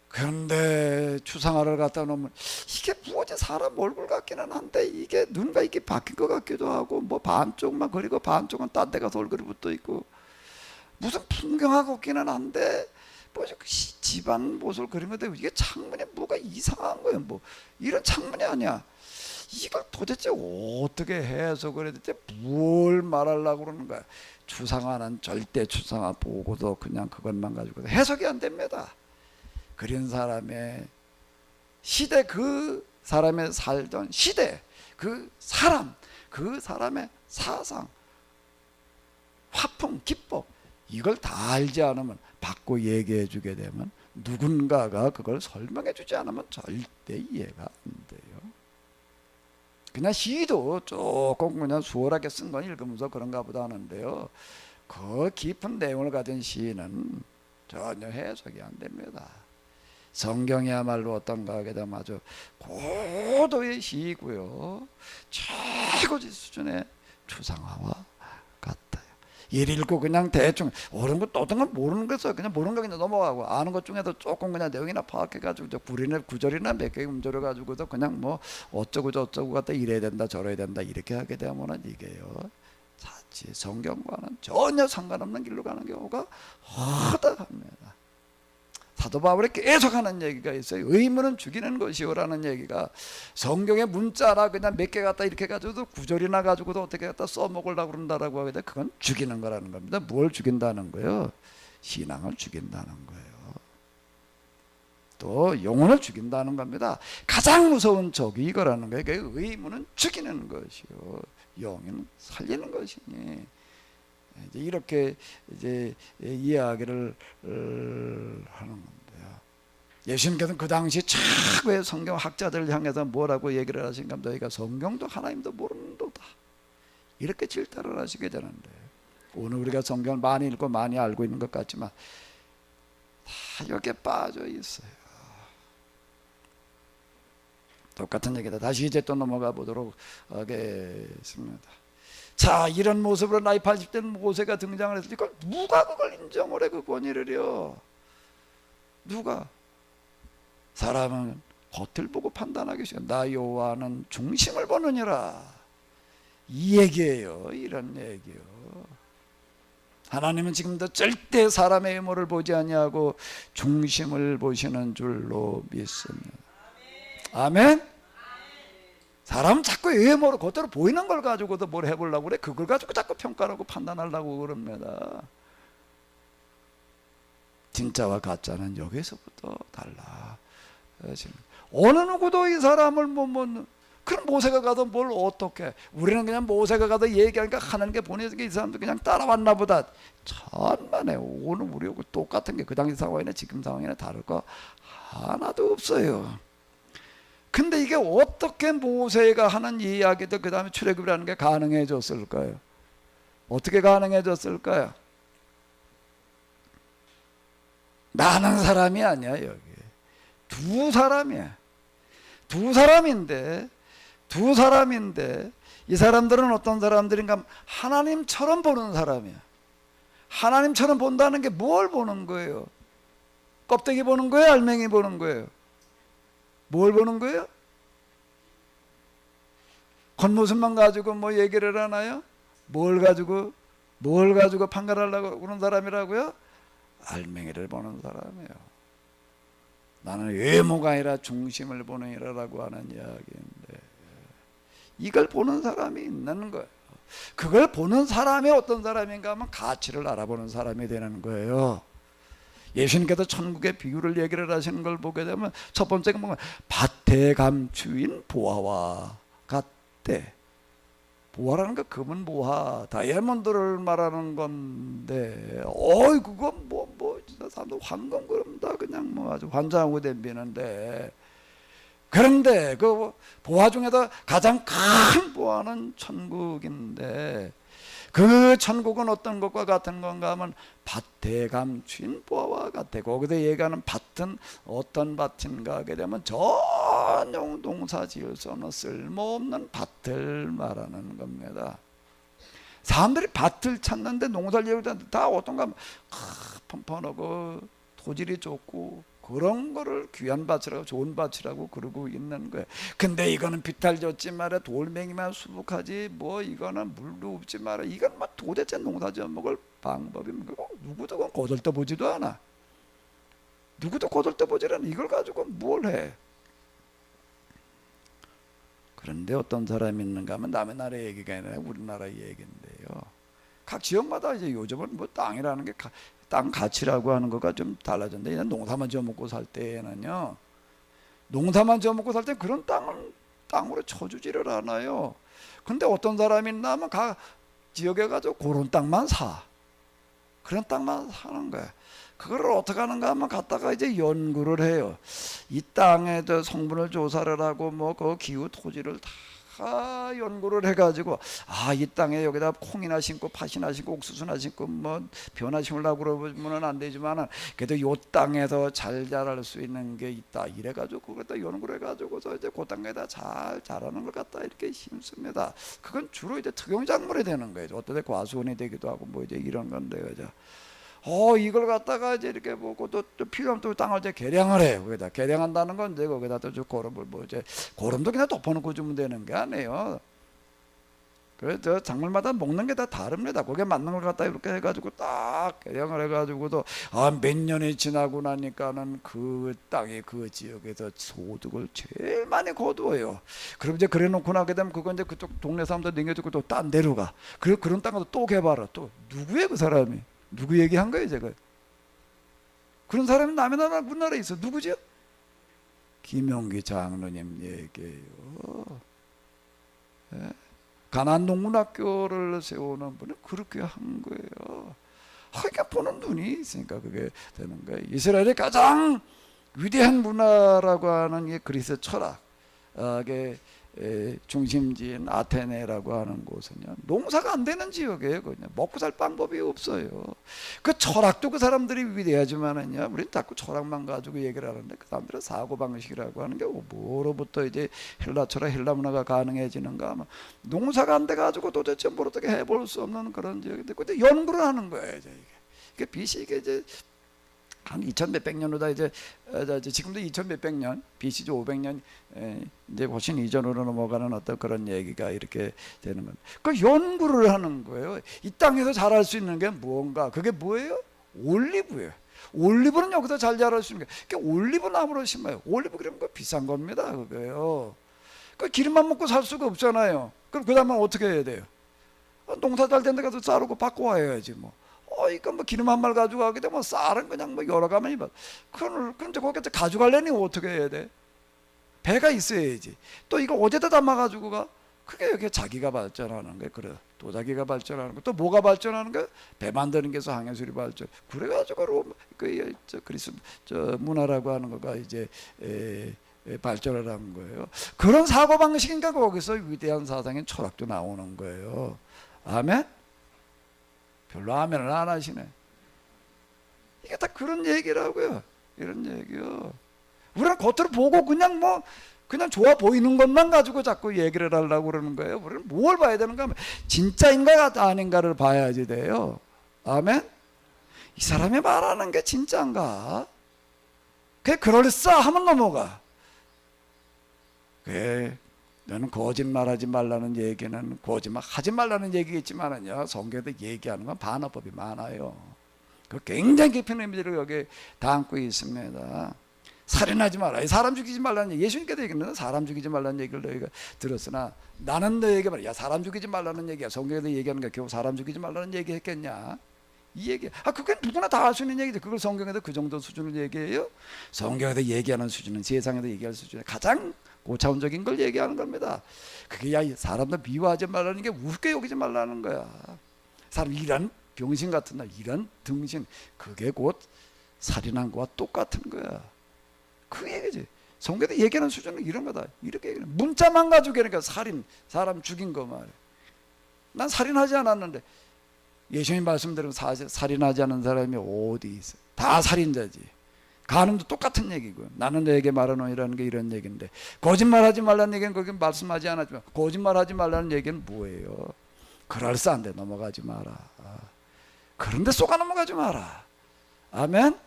그런데 추상화를 갖다 놓으면 이게 뭐지 사람 얼굴 같기는 한데 이게 눈가 이게 바뀐 것 같기도 하고 뭐 반쪽만 그리고 반쪽은 딴 데 가서 얼굴이 붙어 있고 무슨 풍경하고 없기는 한데 뭐 집안 모습을 그리는데 이게 창문에 뭐가 이상한 거예요. 뭐 이런 창문이 아니야. 이걸 도대체 어떻게 해석을 해야 될지 뭘 말하려고 그러는 거야. 추상화는 절대 추상화 보고도 그냥 그것만 가지고 해석이 안 됩니다. 그린 사람의 시대, 그 사람의 살던 시대, 그 사람, 그 사람의 사상, 화풍, 기법 이걸 다 알지 않으면 받고 얘기해 주게 되면 누군가가 그걸 설명해 주지 않으면 절대 이해가 안 돼요. 그냥 시도 조금 그냥 수월하게 쓴 건 읽으면서 그런가 보다 하는데요. 그 깊은 내용을 가진 시는 전혀 해석이 안 됩니다. 성경이야말로 어떤가 하게 되면 아주 고도의 시이고요. 최고지 수준의 추상화와 같아요. 일 읽고 그냥 대충 옳은 것 어떤 건 모르는 거죠. 그냥 모르는 거 그냥 넘어가고 아는 것 중에도 조금 그냥 내용이나 파악해가지고 구절이나 몇 개 문절을 가지고도 그냥 뭐 어쩌고 저쩌고 갖다 이래야 된다 저래야 된다 이렇게 하게 되면은 이게요. 자칫 성경과는 전혀 상관없는 길로 가는 경우가 허다합니다. 사도 바울이 계속 하는 얘기가 있어요. 의문은 죽이는 것이요라는 얘기가 성경의 문자라 그냥 몇 개 갖다 이렇게 가지고도 구절이나 가지고도 어떻게 갖다 써먹으려고 그런다라고 하게 돼 그건 죽이는 거라는 겁니다. 뭘 죽인다는 거예요? 신앙을 죽인다는 거예요. 또 영혼을 죽인다는 겁니다. 가장 무서운 적이 이거라는 거예요. 의문은 죽이는 것이요, 영은 살리는 것이니. 이제 이렇게 이제 이야기를 하는 건데요. 예수님께서는 그 당시 최고의 성경 학자들을 향해서 뭐라고 얘기를 하신가? 너희가 성경도 하나님도 모르는도다. 이렇게 질타를 하시게 되는데 오늘 우리가 성경을 많이 읽고 많이 알고 있는 것 같지만 다 여기에 빠져 있어요. 똑같은 얘기다. 다시 이제 또 넘어가 보도록 하겠습니다. 자, 이런 모습으로 나이 80대 모세가 등장을 했을 때 이걸 누가 그걸 인정을 해? 그 권위를요. 누가? 사람은 겉을 보고 판단하기 쉬워. 나 여호와는 중심을 보느니라. 이 얘기예요. 이런 얘기요. 하나님은 지금도 절대 사람의 외모를 보지 아니하고 중심을 보시는 줄로 믿습니다. 아멘. 사람은 자꾸 외모로 겉으로 보이는 걸 가지고도 뭘 해보려고 그래. 그걸 가지고 자꾸 평가하고 판단하려고 그럽니다. 진짜와 가짜는 여기서부터 달라. 어느 누구도 이 사람을 그럼 모세가 가도 뭘 어떻게? 우리는 그냥 모세가 가도 얘기하니까 하는 게 보내니까 이 사람도 그냥 따라왔나 보다. 천만에 오늘 우리하고 똑같은 게 그 당시 상황이나 지금 상황이나 다를 거 하나도 없어요. 근데 이게 어떻게 모세가 하는 이야기도 그 다음에 출애굽이라는 게 가능해졌을까요? 어떻게 가능해졌을까요? 많은 사람이 아니야. 여기 두 사람이야. 두 사람인데 이 사람들은 어떤 사람들인가 하면 하나님처럼 보는 사람이야. 하나님처럼 본다는 게 뭘 보는 거예요? 껍데기 보는 거예요? 알맹이 보는 거예요? 뭘 보는 거예요? 겉모습만 가지고 뭐 얘기를 하나요? 뭘 가지고 판가르하려고 그런 사람이라고요? 알맹이를 보는 사람이에요. 나는 외모가 아니라 중심을 보느니라라고 하는 이야기인데, 이걸 보는 사람이 있는 거예요. 그걸 보는 사람이 어떤 사람인가 하면 가치를 알아보는 사람이 되는 거예요. 예수님께서 천국의 비유를 얘기를 하시는 걸 보게 되면 첫 번째가 뭐냐, 밭에 감추인 보화와 같대. 보화라는 거 금은 보화, 다이아몬드를 말하는 건데, 그건 진짜 사람들 황금 그럽니다. 그냥 뭐 아주 환장하고 덤비는데, 그런데 그 보화 중에서 가장 큰 보화는 천국인데, 그 천국은 어떤 것과 같은 건가 하면 밭에 감춘 보화와 같아. 거기서 얘기하는 밭은 어떤 밭인가 하게 되면 전용 농사 지을 수 없는 쓸모없는 밭을 말하는 겁니다. 사람들이 밭을 찾는데, 농사를 지을 때 다 어떤가 하면 펀펀하고 토질이 좋고 그런 거를 귀한 밭이라고, 좋은 밭이라고 그러고 있는 거예요. 근데 이거는 비탈 줬지 말아, 돌멩이만 수북하지, 뭐 이거는 물도 없지 말아, 이건 뭐 도대체 농사 지어 먹을 방법이 뭐고, 누구도 그건 거들떠보지도 않아. 누구도 거들떠보지 않아. 이걸 가지고 뭘 해? 그런데 어떤 사람이 있는가 하면 남의 나라 얘기가 아니라 우리나라 얘기인데요. 각 지역마다 이제 요즘은 뭐 땅이라는 게 땅 가치라고 하는 거가 좀 달라졌는데, 그냥 농사만 지어먹고 살 때는요, 농사만 지어먹고 살 때 그런 땅은 땅으로 쳐주지를 않아요. 근데 어떤 사람이 있나 하면 각 지역에 가서 그런 땅만 사. 그런 땅만 사는 거야. 그거를 어떻게 하는가 하면 갖다가 이제 연구를 해요. 이 땅의 성분을 조사를 하고 뭐 그 기후 토지를 다 연구를 해가지고, 이 땅에 여기다 콩이나 심고 팥이나 심고 옥수수나 심고 뭐 벼나 심으려고 그러면 안 되지만은 그래도 요 땅에서 잘 자랄 수 있는 게 있다. 이래가지고 그걸 연구를 해가지고서 이제 그 땅에다 잘 자라는 걸 갖다 이렇게 심습니다. 그건 주로 이제 특용작물이 되는 거예요. 어떤 때 과수원이 되기도 하고 뭐 이제 이런 건데, 그죠? 이걸 갖다가 이제 이렇게 보고 또 필요하면 또 땅을 이제 개량을 해요. 거기다 개량한다는 건 이제 거기다 또 고름을 이제 고름도 그냥 덮어놓고 주면 되는 게 아니에요. 그래서 작물마다 먹는 게 다 다릅니다. 거기에 맞는 걸 갖다 이렇게 해가지고 딱 개량을 해가지고도 몇 년이 지나고 나니까는 그 땅에 그 지역에서 소득을 제일 많이 거두어요. 그럼 이제 그래놓고 나게 되면 그건 이제 그쪽 동네 사람들 넘겨주고 또 딴 데로 가. 그런 땅을 또 개발해. 또 누구예요 그 사람이? 누구 얘기한 거예요 제가? 그런 사람이 남의 나라 우리나라에 있어. 누구죠? 김용기 장로님 얘기예요. 예? 가나안 농문학교를 세우는 분은 그렇게 한 거예요. 그러니까 보는 눈이 있으니까 그게 되는 거예요. 이스라엘의 가장 위대한 문화라고 하는 게 그리스 철학의 중심지인 아테네라고 하는 곳은요, 농사가 안 되는 지역이에요. 그냥 먹고 살 방법이 없어요. 그 철학도 그 사람들이 위대하지만은요, 우리는 자꾸 철학만 가지고 얘기를 하는데 그 사람들은 사고 방식이라고 하는 게 뭐로부터 이제 헬라 철학, 헬라 문화가 가능해지는가 하면 농사가 안 돼 가지고 도대체 뭘 어떻게 해볼 수 없는 그런 지역인데, 그때 연구를 하는 거예요. 이게 BC 이게 한 2000 몇백 년 후다 이제 지금도 2000 몇백 년 BC 500년 이제 훨씬 이전으로 넘어가는 어떤 그런 얘기가 이렇게 되는 겁니다. 그 연구를 하는 거예요. 이 땅에서 자랄 수 있는 게 무언가, 그게 뭐예요? 올리브예요. 올리브는 여기서 잘 자랄 수 있는 게 올리브 나무를 심어요. 올리브 그러면 그 비싼 겁니다. 그거요. 그 기름만 먹고 살 수가 없잖아요. 그럼 그 다음에 어떻게 해야 돼요? 농사 잘 된 데 가서 자르고 바꿔 와야지 뭐. 이거 뭐 기름 한 말 가지고 가게 되면 쌀은 그냥 뭐 여러 가면이 봐. 그럼 이제 거기서 가져가려니 어떻게 해야 돼? 배가 있어야지. 또 이거 어디다 담아 가지고 가? 그게 여기 자기가 발전하는 거야. 그래. 도자기가 발전하는 거. 또 뭐가 발전하는 거야? 배 만드는 게서 항해술이 발전. 그래 가지고 그리스 문화라고 하는 거가 이제 발전을 한 거예요. 그런 사고 방식인가 거기서 위대한 사상인 철학도 나오는 거예요. 아멘. 별로 아멘을 안 하시네. 이게 다 그런 얘기라고요. 이런 얘기요. 우리는 겉으로 보고 그냥 뭐 그냥 좋아 보이는 것만 가지고 자꾸 얘기를 하려고 그러는 거예요. 우리는 뭘 봐야 되는가 하면 진짜인가 아닌가를 봐야지 돼요. 아멘. 이 사람이 말하는 게 진짜인가? 그게 그럴싸하면 넘어가. 그게 너는 거짓말하지 말라는 얘기는 거짓말하지 말라는 얘기겠지만은요, 성경에도 얘기하는 건 반어법이 많아요. 그 굉장히 깊은 의미를 여기 담고 있습니다. 살인하지 마라, 사람 죽이지 말라는 얘기, 예수님께서 얘기했는데 사람 죽이지 말라는 얘기를 너희가 들었으나 나는 너희에게 말이야, 사람 죽이지 말라는 얘기야. 성경에도 얘기하는 게 겨우 사람 죽이지 말라는 얘기 했겠냐? 이 얘기, 그게 누구나 다 할 수 있는 얘기죠. 그걸 성경에도 그 정도 수준을 얘기해요? 성경에도 얘기하는 수준은 세상에도 얘기할 수준의 가장 고차원적인 걸 얘기하는 겁니다. 그게 야, 사람들 미워하지 말라는 게 우습게 여기지 말라는 거야. 사람 이런 병신 같은 날, 이런 등신, 그게 곧 살인한 거와 똑같은 거야. 그 얘기지. 성경에도 얘기하는 수준은 이런 거다. 이렇게 얘기해. 문자만 가지고 그러니까 살인, 사람 죽인 거 말이야. 난 살인하지 않았는데, 예수님 말씀대로 살인하지 않은 사람이 어디 있어? 다 살인자지. 간음도 똑같은 얘기고. 나는 너에게 말하노니라는 게 이런 얘기인데, 거짓말하지 말라는 얘기는 거기 말씀하지 않았지만 거짓말하지 말라는 얘기는 뭐예요? 그럴싸한데 넘어가지 마라. 그런데 쏘가 넘어가지 마라. 아멘?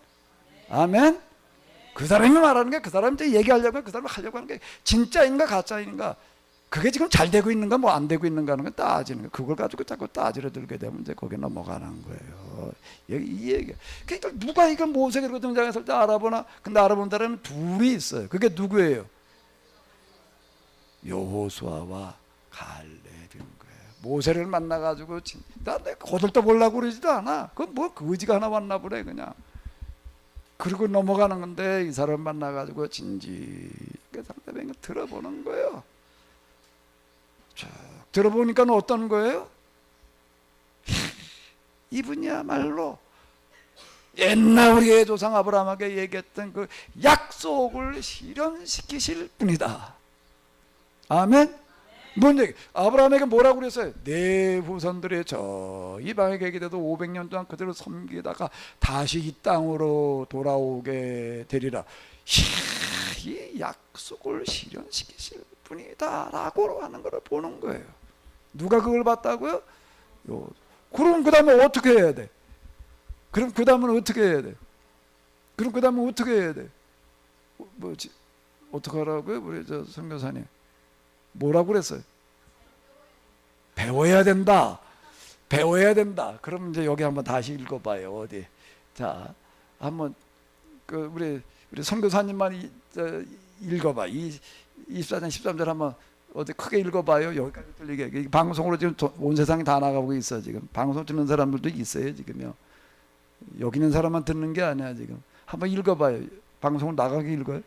아멘? 그 사람이 말하는 게, 그 사람한테 얘기하려고, 그 사람이 하려고 하는 게 진짜인가 가짜인가, 그게 지금 잘 되고 있는가 뭐 안 되고 있는가 하는 건 따지는 거예요. 그걸 가지고 자꾸 따지려 들게 되면 이제 거기에 넘어가는 거예요. 이 얘기. 그러니까 누가 이걸 모세가 등장했을 때 알아보나? 근데 알아본 사람은 둘이 있어요. 그게 누구예요? 여호수아와 갈렙인 거예요. 모세를 만나가지고 나 거들떠 보려고 그러지도 않아. 그건 뭐 거지가 하나 왔나 보래 그냥. 그리고 넘어가는 건데, 이 사람 만나가지고 진지하게 상대방을 들어보는 거예요. 쭉 들어보니까 어떤 거예요? 이분이야말로 옛날 우리의 조상 아브라함에게 얘기했던 그 약속을 실현시키실 분이다. 아멘? 뭔 얘기? 아브라함에게 뭐라고 그랬어요? 내 후손들이 저 이방에 계게 돼도 500년 동안 그대로 섬기다가 다시 이 땅으로 돌아오게 되리라. 이 약속을 실현시키실 분이다 라고 하는 걸 보는 거예요. 누가 그걸 봤다고요? 그럼 그 다음에 어떻게 해야 돼? 그럼 그 다음은 어떻게 해야 돼? 그럼 그 다음은 어떻게 해야 돼? 뭐지? 어떻게 하라고요? 우리 저 선교사님 뭐라고 그랬어요? 배워야 된다. 배워야 된다. 그럼 이제 여기 한번 다시 읽어봐요. 어디? 자, 한번 그 우리 선교사님만 읽어봐. 24장 13절 한번 어디 크게 읽어봐요. 여기까지 들리게. 방송으로 지금 온 세상이 다 나가고 있어. 지금 방송 듣는 사람들도 있어요. 지금요. 여기 있는 사람만 듣는 게 아니야. 지금 한번 읽어봐요. 방송을 나가게 읽어요.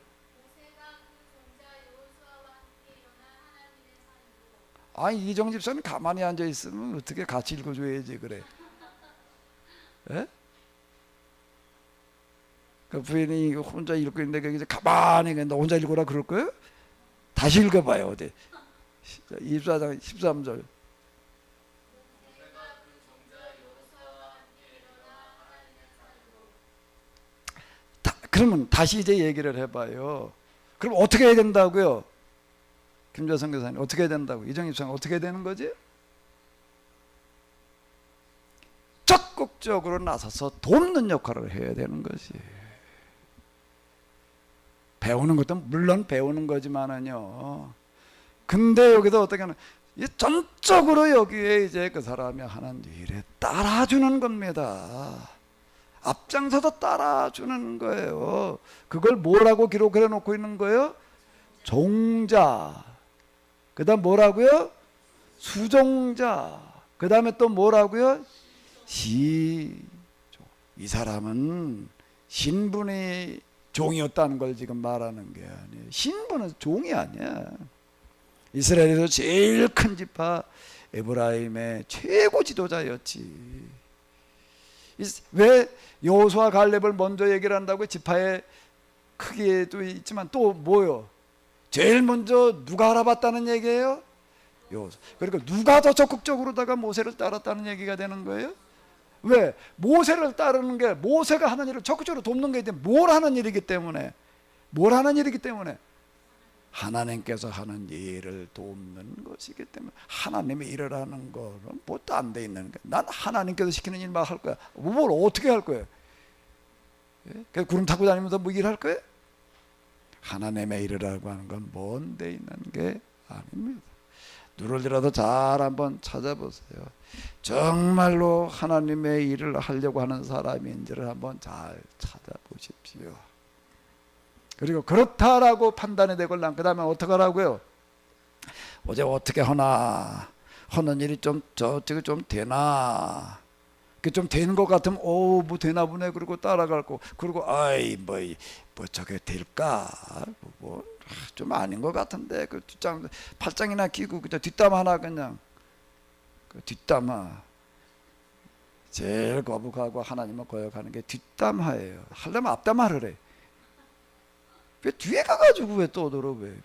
아니 이정 집사는 가만히 앉아 있으면 어떻게 같이 읽어줘야지 그래. 에? 그 부인이 혼자 읽고 있는데 이제 가만히 너 혼자 읽어라 그럴 거예요? 다시 읽어봐요. 어디? 24장 13절. 그러면 다시 이제 얘기를 해봐요. 그럼 어떻게 해야 된다고요? 김재성 교사님 어떻게 해야 된다고? 이정희 집사님 어떻게 해야 되는 거지? 적극적으로 나서서 돕는 역할을 해야 되는 거지. 배우는 것도 물론 배우는 거지만은요. 근데 여기서 어떻게 하는? 전적으로 여기에 이제 그 사람이 하는 일에 따라주는 겁니다. 앞장서서 따라주는 거예요. 그걸 뭐라고 기록해 놓고 있는 거예요? 종자. 그 다음 뭐라고요? 수종자. 그 다음에 또 뭐라고요? 시종. 이 사람은 신분의 종이었다는 걸 지금 말하는 게 아니에요. 신분은 종이 아니야. 이스라엘에서 제일 큰 지파 에브라임의 최고 지도자였지. 왜 여호수아 갈렙을 먼저 얘기를 한다고요? 지파의 크기에도 있지만 또 뭐요? 제일 먼저 누가 알아봤다는 얘기예요? 여호수아. 그러니까 누가 더 적극적으로다가 모세를 따랐다는 얘기가 되는 거예요? 왜? 모세를 따르는 게, 모세가 하는 일을 적극적으로 돕는 게 뭘 하는 일이기 때문에, 뭘 하는 일이기 때문에 하나님께서 하는 일을 돕는 것이기 때문에 하나님의 일을 하는 거는 뭣도 안 돼 있는 거야. 난 하나님께서 시키는 일만 할 거야. 뭘 어떻게 할 거야? 예? 구름 타고 다니면서 뭐 일할 거야? 하나님의 일이라고 하는 건 먼 데 있는 게 아닙니다. 누굴이라도 잘 한번 찾아보세요. 정말로 하나님의 일을 하려고 하는 사람인지를 한번 잘 찾아보십시오. 그리고 그렇다라고 판단이 되고 난 그 다음에 어떻게 하라고요? 어제 어떻게 하나, 하는 일이 좀 저쪽에 좀 되나, 그 좀 되는 것 같으면 뭐 되나 보네. 그리고 따라가고, 그리고 뭐 저게 될까? 좀 아닌 것 같은데. 그 뒷장 팔짱이나 끼고 그저 뒷담 하나 그냥 그 뒷담화. 제일 거북하고 하나님을 거역하는 게 뒷담화예요. 하려면 앞담화를 해. 왜 뒤에 가가지고 왜 떠들어? 왜?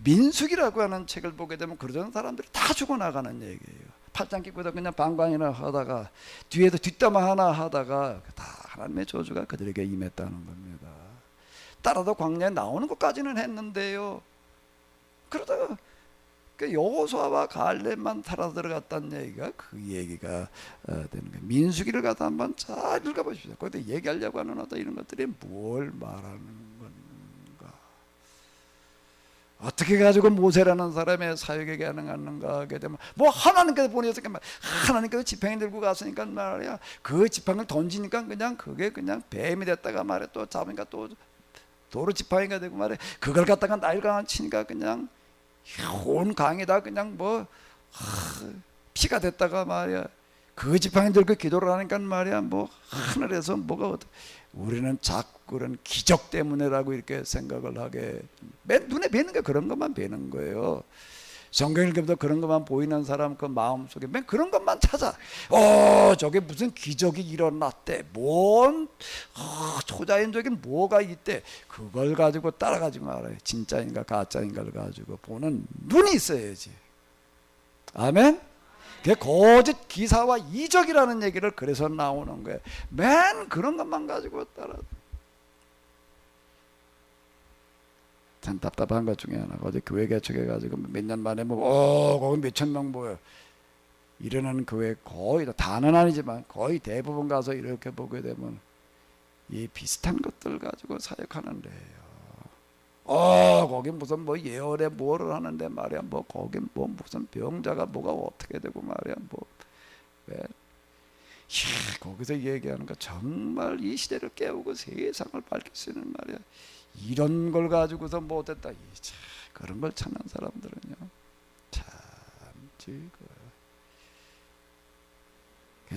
민수기라고 하는 책을 보게 되면 그런 사람들이 다 죽어나가는 얘기예요. 팔짱 끼고도 그냥 방광이나 하다가 뒤에도 뒷담화 하나 하다가 다 하나님의 저주가 그들에게 임했다는 겁니다. 따라도 광야에 나오는 것까지는 했는데요. 그러다가 그 여호수아와 갈렙만 살아 들어갔다는 얘기가 그 얘기가 되는 거예요. 민수기를 갖다 한번 잘 읽어보십시오. 거기다 얘기하려고 하는 어떤 이런 것들이 뭘 말하는 건가? 어떻게 가지고 모세라는 사람의 사역에 가능한가 하게 되면 뭐 하나님께서 보내셨으니까 하나님께서 지팡이 들고 갔으니까 말이야. 그 지팡이를 던지니까 그냥 그게 그냥 뱀이 됐다가 말이야. 또 잡으니까 또 도로 지팡이가 되고 말이야. 그걸 갖다가 나일강을 치니까 그냥 온 강에다 그냥 피가 됐다가 말이야. 그 지팡이 들고 기도를 하니까 말이야. 뭐 하늘에서 뭐가 어떻게. 우리는 자꾸 그런 기적 때문에라고 이렇게 생각을 하게. 맨 눈에 뵈는 게 그런 것만 뵈는 거예요. 성경 읽으면서 그런 것만 보이는 사람 그 마음속에 맨 그런 것만 찾아. 저게 무슨 기적이 일어났대. 뭔 초자연적인 뭐가 있대. 그걸 가지고 따라가지 말아요. 진짜인가 가짜인가를 가지고 보는 눈이 있어야지. 아멘. 그게 거짓 기사와 이적이라는 얘기를 그래서 나오는 거예요. 맨 그런 것만 가지고 따라. 참 답답한 것 중에 하나가 어제 교회 개척해가지고 몇 년 만에 거기 몇천 명 모여. 이러는 교회 거의 다는 아니지만 거의 대부분 가서 이렇게 보게 되면 이 비슷한 것들 가지고 사역하는 데예요. 거기 무슨 예언에 뭐를 하는데 말이야. 거기 무슨 병자가 뭐가 어떻게 되고 말이야. 왜? 거기서 얘기하는 거 정말 이 시대를 깨우고 세상을 밝힐 수 있는 말이야. 이런 걸 가지고서 못했다. 그런 걸 찾는 사람들은요, 참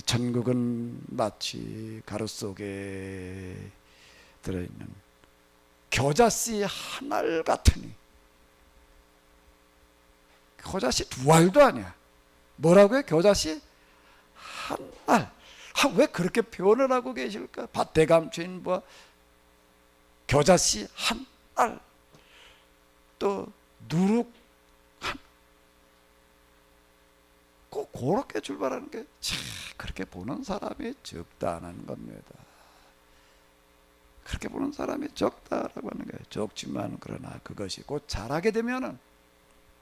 천국은 마치 가루 속에 들어있는 겨자씨 한 알 같으니. 겨자씨 두 알도 아니야. 뭐라고요? 겨자씨 한 알. 왜 그렇게 표현을 하고 계실까? 밭에 감추인 겨자씨 한 알, 또 누룩 한. 꼭 그렇게 출발하는 게 그렇게 보는 사람이 적다는 겁니다. 그렇게 보는 사람이 적다라고 하는 거예요. 적지만 그러나 그것이 곧 자라게 되면은,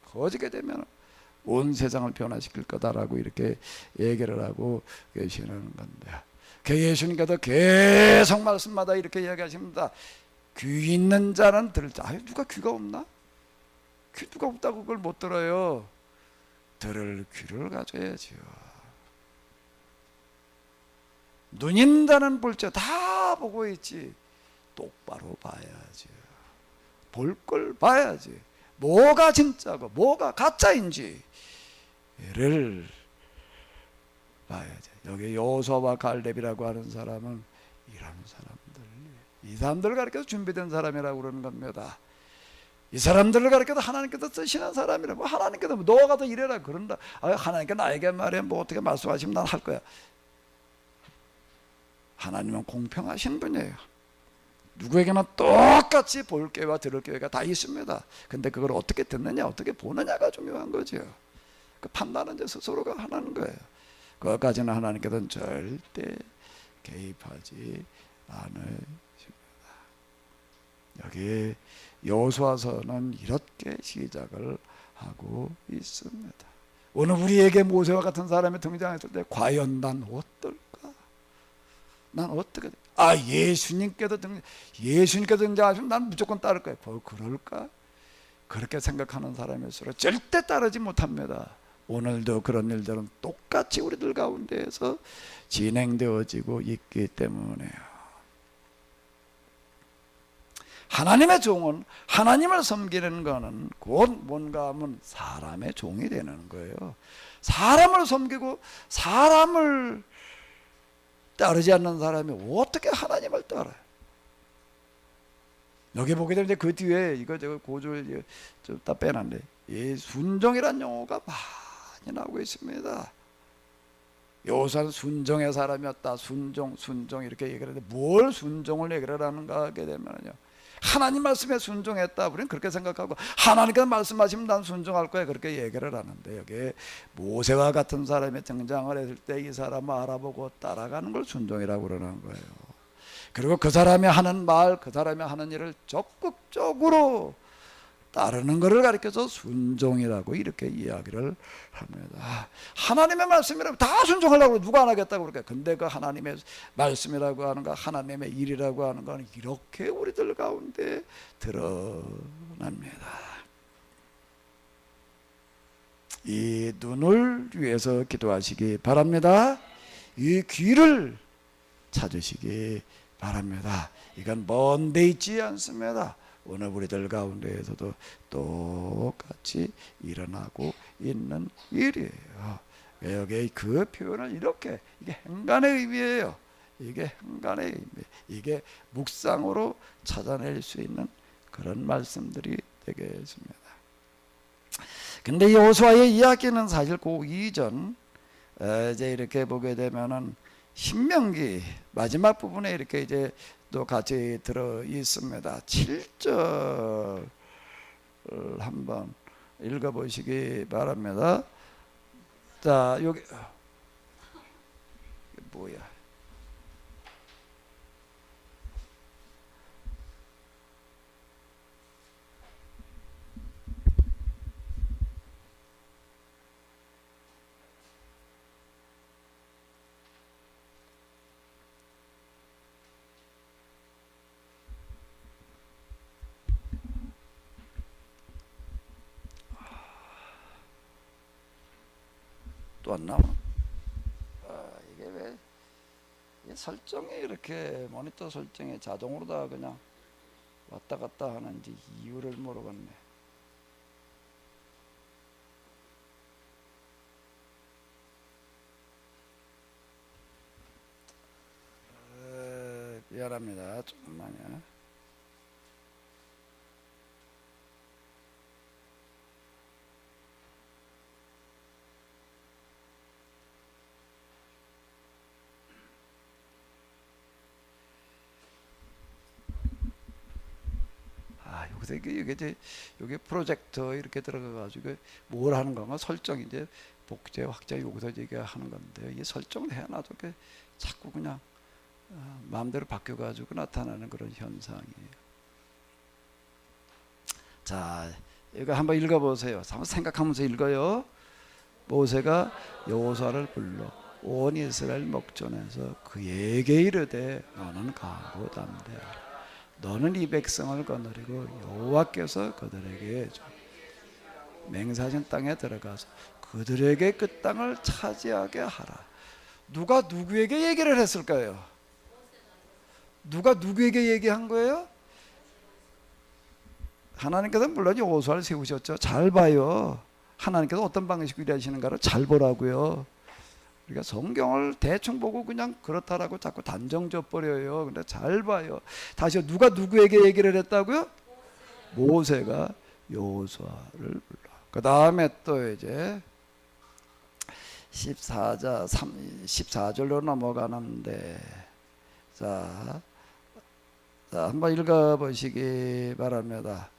커지게 되면은 온 세상을 변화시킬 거다라고 이렇게 얘기를 하고 계시는 건데, 예수님께서 계속 말씀마다 이렇게 이야기하십니다. 귀 있는 자는 들자. 누가 귀가 없나? 귀가 없다고 그걸 못 들어요. 들을 귀를 가져야죠. 눈 있는 자는 볼지어. 다 보고 있지. 똑바로 봐야지. 볼 걸 봐야지. 뭐가 진짜고 뭐가 가짜인지를 봐야지. 여기 여호수아와 갈렙이라고 하는 사람은 이런 사람들, 이 사람들을 가르쳐서 준비된 사람이라고 그러는 겁니다. 이 사람들을 가르쳐서 하나님께서 쓰시는 사람이라고. 하나님께서 너가 더 이래라 그런다. 하나님께 나에게 말해 어떻게 말씀하시면 난 할 거야. 하나님은 공평하신 분이에요. 누구에게나 똑같이 볼 기회와 들을 기회가 다 있습니다. 근데 그걸 어떻게 듣느냐, 어떻게 보느냐가 중요한 거죠. 그 판단은 이제 스스로가 하는 거예요. 그것까지는 하나님께서는 절대 개입하지 않으십니다. 여기 여호수아서는 이렇게 시작을 하고 있습니다. 오늘 우리에게 모세와 같은 사람이 등장했을 때 과연 난 어떨까? 난 어떻게? 예수님께서 등장하시면 난 무조건 따를 거야. 그럴까? 그렇게 생각하는 사람일수록 절대 따르지 못합니다. 오늘도 그런 일들은 똑같이 우리들 가운데에서 진행되어지고 있기 때문에요. 하나님의 종은, 하나님을 섬기는 것은 곧 뭔가 하면 사람의 종이 되는 거예요. 사람을 섬기고 사람을 따르지 않는 사람이 어떻게 하나님을 따라요? 여기 보게 되면 그 뒤에 이거 고졸 좀 다 빼놨네. 순종이란 용어가 많이 나오고 있습니다. 여호수아는 순종의 사람이었다. 순종 이렇게 얘기를 하는데 뭘 순종을 얘기를 하는가 하게 되면요, 하나님 말씀에 순종했다. 우리는 그렇게 생각하고 하나님께서 말씀하시면 난 순종할 거야, 그렇게 얘기를 하는데, 여기에 모세와 같은 사람이 등장을 했을 때 이 사람을 알아보고 따라가는 걸 순종이라고 그러는 거예요. 그리고 그 사람이 하는 말, 그 사람이 하는 일을 적극적으로 따르는 것을 가리켜서 순종이라고 이렇게 이야기를 합니다. 하나님의 말씀이라면 다 순종하려고 누가 안 하겠다고 그럴까요? 근데 그 하나님의 말씀이라고 하는 거, 하나님의 일이라고 하는 건 이렇게 우리들 가운데 드러납니다. 이 눈을 위해서 기도하시기 바랍니다. 이 귀를 찾으시기 바랍니다. 이건 먼 데 있지 않습니다. 오늘 우리들 가운데에서도 똑같이 일어나고 있는 일이에요. 여기 그 표현을 이렇게, 이게 행간의 의미예요. 이게 행간의 의미, 이게 묵상으로 찾아낼 수 있는 그런 말씀들이 되겠습니다. 근데 여호수아의 이야기는 사실 그 이전, 이제 이렇게 보게 되면은 신명기 마지막 부분에 이렇게 이제 또 같이 들어 있습니다. 7절 한번 읽어보시기 바랍니다. 자, 여기 뭐야? 또 안 나와? 이게 왜 설정이 이렇게 모니터 설정에 자동으로 다 그냥 왔다 갔다 하는지 이유를 모르겠네. 미안합니다. 조금만요. 여기서 이게 프로젝터 이렇게 들어가가지고 뭘 하는 건가 설정이 이제 복제 확장 여기서 이게 하는 건데, 이 설정을 해놔도 자꾸 그냥 마음대로 바뀌어가지고 나타나는 그런 현상이에요. 자, 이거 한번 읽어보세요. 한번 생각하면서 읽어요. 모세가 여호수아를 불러 온 이스라엘 목전에서 그에게 이르되 너는 가고 담대하라. 너는 이 백성을 거느리고 여호와께서 그들에게 줘 맹세하신 땅에 들어가서 그들에게 그 땅을 차지하게 하라. 누가 누구에게 얘기를 했을까요? 누가 누구에게 얘기한 거예요? 하나님께서 물론 여호수아를 세우셨죠. 잘 봐요. 하나님께서 어떤 방식으로 일하시는가를 잘 보라고요. 우리가 성경을 대충 보고 그냥 그렇다라고 자꾸 단정 져버려요. 근데 잘 봐요. 다시 누가 누구에게 얘기를 했다고요? 모세가 여호수아를 불러. 그 다음에 또 이제 14절로 넘어가는데, 자 한번 읽어보시기 바랍니다.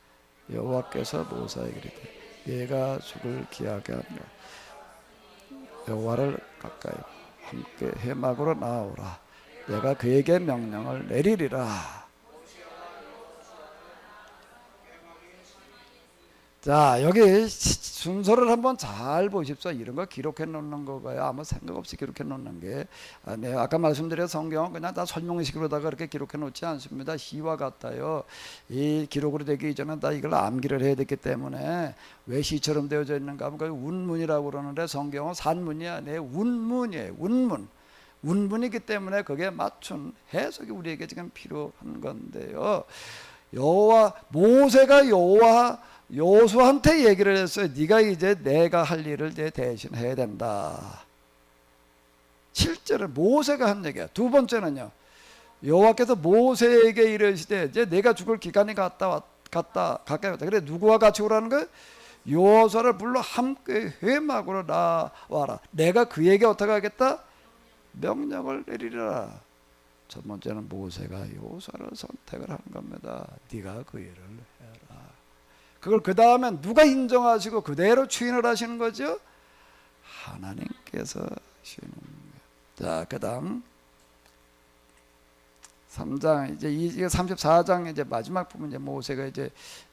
여호와께서 모세에게 이르되 얘가 죽을 기하게 하며 여호와를 가까이 함께 회막으로 나오라. 내가 그에게 명령을 내리리라. 자, 여기 순서를 한번 잘 보십시오. 이런 거 기록해 놓는 거가요. 아무 생각 없이 기록해 놓는 게. 네, 아까 말씀드린 성경은 그냥 다 설명식으로다가 그렇게 기록해 놓지 않습니다. 시와 같아요. 이 기록으로 되기 이전에 다 이걸 암기를 해야 되기 때문에 왜 시처럼 되어져 있는가 하면 그 운문이라고 그러는데 성경은 산문이 아니에요. 운문이에요. 운문. 운문이기 때문에 거기에 맞춘 해석이 우리에게 지금 필요한 건데요. 모세가 여호수아한테 얘기를 했어요. 네가 이제 내가 할 일을 이제 대신 해야 된다. 실제로 모세가 한 얘기야. 두 번째는요, 여호와께서 모세에게 이르시되 이제 내가 죽을 기간이 가까이 왔다. 그래 누구와 같이 오라는 거예요? 여호수아를 불러 함께 회막으로 나와라. 내가 그에게 어떻게 하겠다? 명령을 내리라. 첫 번째는 모세가 여호수아를 선택을 하는 겁니다. 네가 그 일을 해라. 그걸 그 다음에 누가 인정하시고 그대로 추인을 하시는 거죠? 하나님께서 하시는 거예요. 자, 그 다음 3장 이제 34장 이제 마지막 부분 이제 모세가 이제